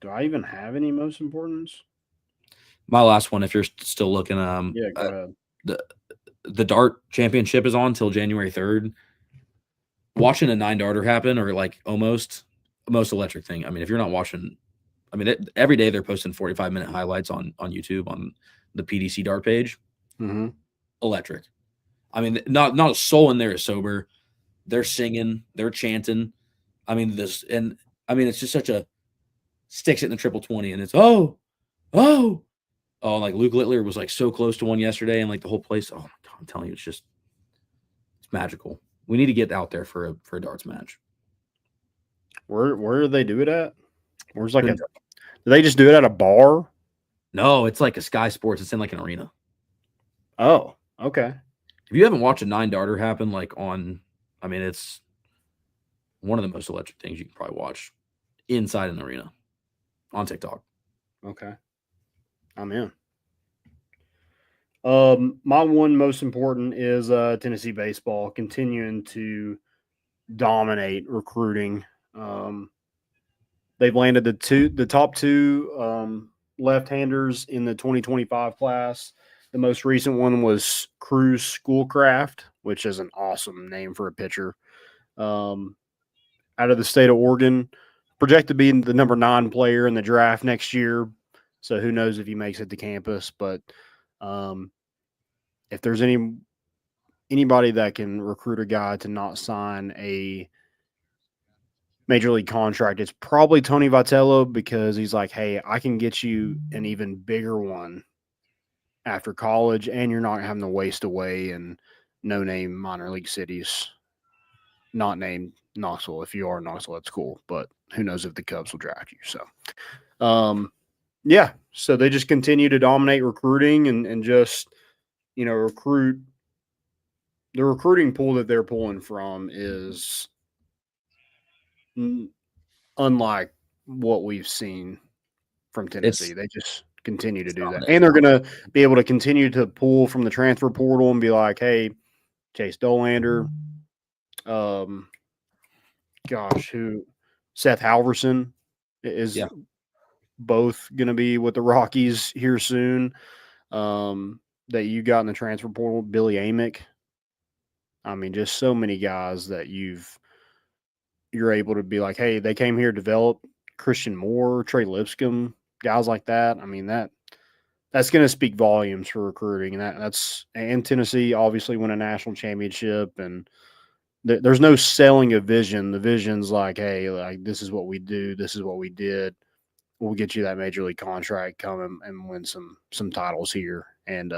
Do I even have any most importance? My last one, if you're still looking, Yeah, go ahead. The dart championship is on until January 3rd. Watching a 9-darter happen, or like almost the most electric thing. I mean, if you're not watching, I mean, every day they're posting 45-minute highlights on YouTube on the PDC dart page. Mm-hmm. Electric. I mean, not a soul in there is sober. They're singing, they're chanting. I mean, it's just such a sticks it in the triple 20, and it's like Luke Littler was like so close to one yesterday, and like the whole place. Oh my God, I'm telling you, it's magical. We need to get out there for a darts match. Where do they do it at? Where's do they just do it at a bar? No, it's like a Sky Sports. It's in like an arena. Oh, okay. If you haven't watched a 9-darter happen, it's one of the most electric things you can probably watch inside an arena on TikTok. Okay. I'm in. My one most important is Tennessee baseball continuing to dominate recruiting. They've landed the top two left-handers in the 2025 class. The most recent one was Cruz Schoolcraft, which is an awesome name for a pitcher. Out of the state of Oregon, projected to be the number 9 player in the draft next year. So who knows if he makes it to campus, but if there's anybody that can recruit a guy to not sign a major league contract, it's probably Tony Vitello, because he's like, hey, I can get you an even bigger one after college, and you're not having to waste away in no-name minor league cities. Not named Knoxville. If you are Knoxville, that's cool, but who knows if the Cubs will draft you. So, yeah, so they just continue to dominate recruiting and just, recruit. The recruiting pool that they're pulling from is unlike what we've seen from Tennessee. They just continue to do that. And they're going to be able to continue to pull from the transfer portal and be like, hey, Chase Dolander, Seth Halverson is both going to be with the Rockies here soon. That you got in the transfer portal, Billy Amick. I mean, just so many guys that you're able to be like, hey, they came here to develop. Christian Moore, Trey Lipscomb, guys like that. I mean, that's going to speak volumes for recruiting, and and Tennessee obviously won a national championship, and there's no selling a vision. The vision's like, hey, like this is what we do, this is what we did. We'll get you that major league contract, come and win some titles here, and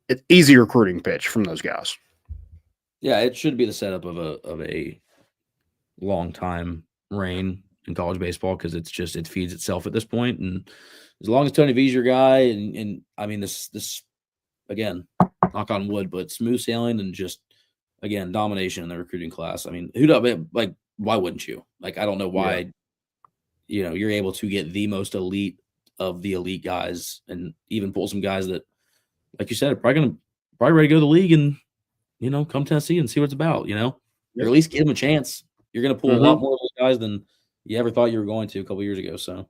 it's easy recruiting pitch from those guys. Yeah, it should be the setup of a long time reign in college baseball, because it feeds itself at this point. And as long as Tony V's your guy, and I mean this again, knock on wood, but smooth sailing and just again domination in the recruiting class. I mean, why wouldn't you? Like, I don't know why you're able to get the most elite of the elite guys, and even pull some guys that, like you said, are probably ready to go to the league and come Tennessee and see what it's about. Or at least give them a chance. You're going to pull a lot more of those guys than you ever thought you were going to a couple years ago. So,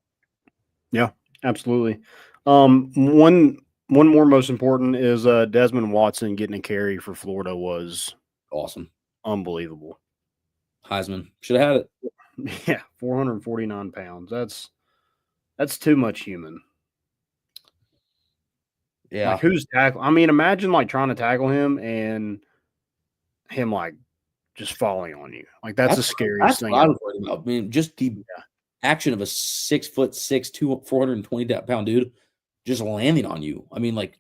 yeah, absolutely. One One more most important is Desmond Watson getting a carry for Florida was Awesome. unbelievable. Heisman. Should have had it. Yeah, 449 pounds. That's too much human. Yeah. Like, who's tackle? I mean, imagine like trying to tackle him and him like just falling on you. Like that's the scariest thing. What I was worried about. I mean, just the action of a 6'6", 420-pound dude just landing on you. I mean, like,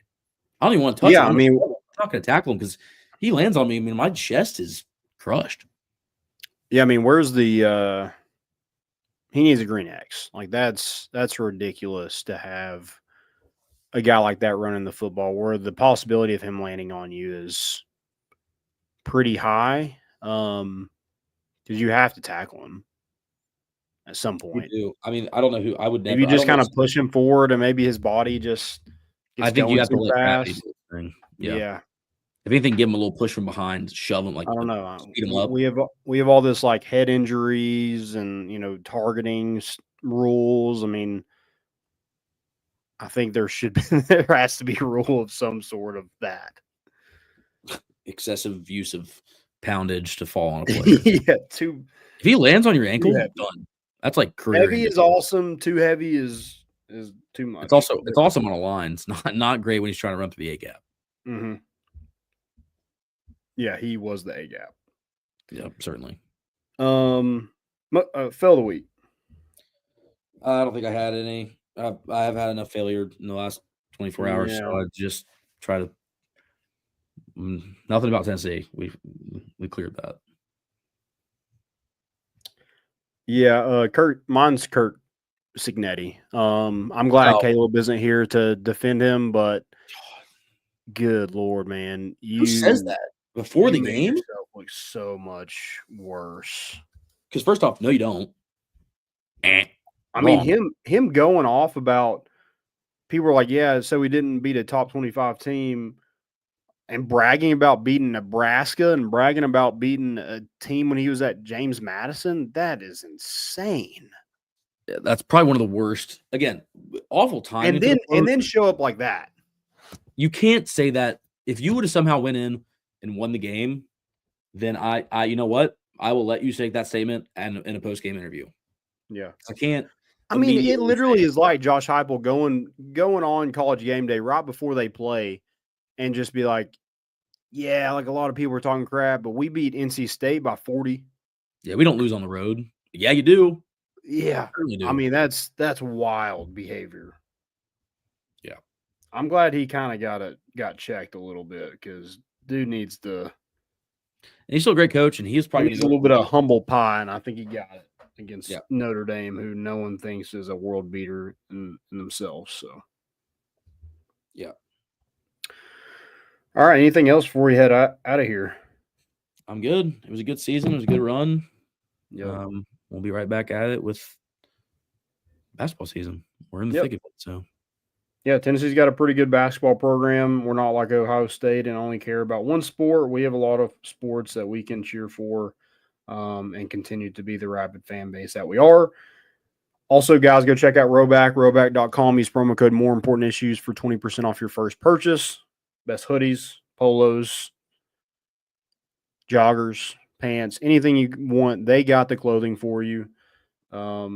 I don't even want to touch him. I mean, I'm not going to tackle him because he lands on me. I mean, my chest is crushed. Yeah, I mean, where's the he needs a green X. Like that's ridiculous to have a guy like that running the football where the possibility of him landing on you is pretty high. Because you have to tackle him at some point. You do. I mean, I don't know who I would never. If you just kind of push him forward and maybe his body just gets I think you have to let fast. Yeah. If anything, give him a little push from behind, shove him, like, I don't know. speed him up. We have all this like head injuries and targeting rules. I mean, I think there has to be a rule of some sort of that. Excessive use of poundage to fall on a player. Yeah, if he lands on your ankle, heavy. Done. That's like career. Heavy is awesome. Too heavy is too much. It's awesome on a line. It's not great when he's trying to run through the A gap. Mm-hmm. Yeah, he was the A gap. Yeah, certainly. Fail of the week. I don't think I had any. I have had enough failure in the last 24 hours, so I just try to. Nothing about Tennessee. We cleared that. Yeah, mine's Kurt Cignetti. I'm glad Caleb isn't here to defend him, but good Lord, man. Who says that? Before the game? Look so much worse. Because first off, no, you don't. I mean, him going off about people are like, yeah, so we didn't beat a top 25 team, and bragging about beating Nebraska and bragging about beating a team when he was at James Madison. That is insane. Yeah, that's probably one of the worst. Again, awful time. And then show up like that. You can't say that. If you would have somehow went in and won the game, then I you know what? I will let you take that statement and in a post-game interview. Yeah. I can't. I mean, it literally is like Josh Heupel going on College Game Day right before they play and just be like, yeah, like a lot of people were talking crap, but we beat NC State by 40. Yeah, we don't lose on the road. Yeah, you do. Yeah. Do. I mean, that's wild behavior. Yeah. I'm glad he kind of got checked a little bit because dude needs to. And he's still a great coach, and he's probably a little bit of humble pie, and I think he got it against Notre Dame, who no one thinks is a world beater in themselves. So, yeah. All right. Anything else before we head out of here? I'm good. It was a good season. It was a good run. Yeah. We'll be right back at it with basketball season. We're in the thick of it. So, yeah, Tennessee's got a pretty good basketball program. We're not like Ohio State and only care about one sport. We have a lot of sports that we can cheer for and continue to be the rabid fan base that we are. Also, guys, go check out Rowback.com. Use promo code More Important Issues for 20% off your first purchase. Best hoodies, polos, joggers, pants, anything you want. They got the clothing for you. I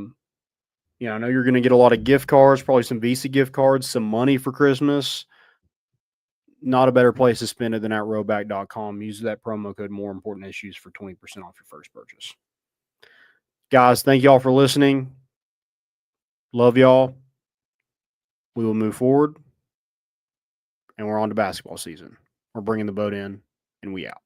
know you're going to get a lot of gift cards, probably some Visa gift cards, some money for Christmas. Not a better place to spend it than at Rowback.com. Use that promo code More Important Issues for 20% off your first purchase. Guys, thank y'all for listening. Love y'all. We will move forward. And we're on to basketball season. We're bringing the boat in, and we out.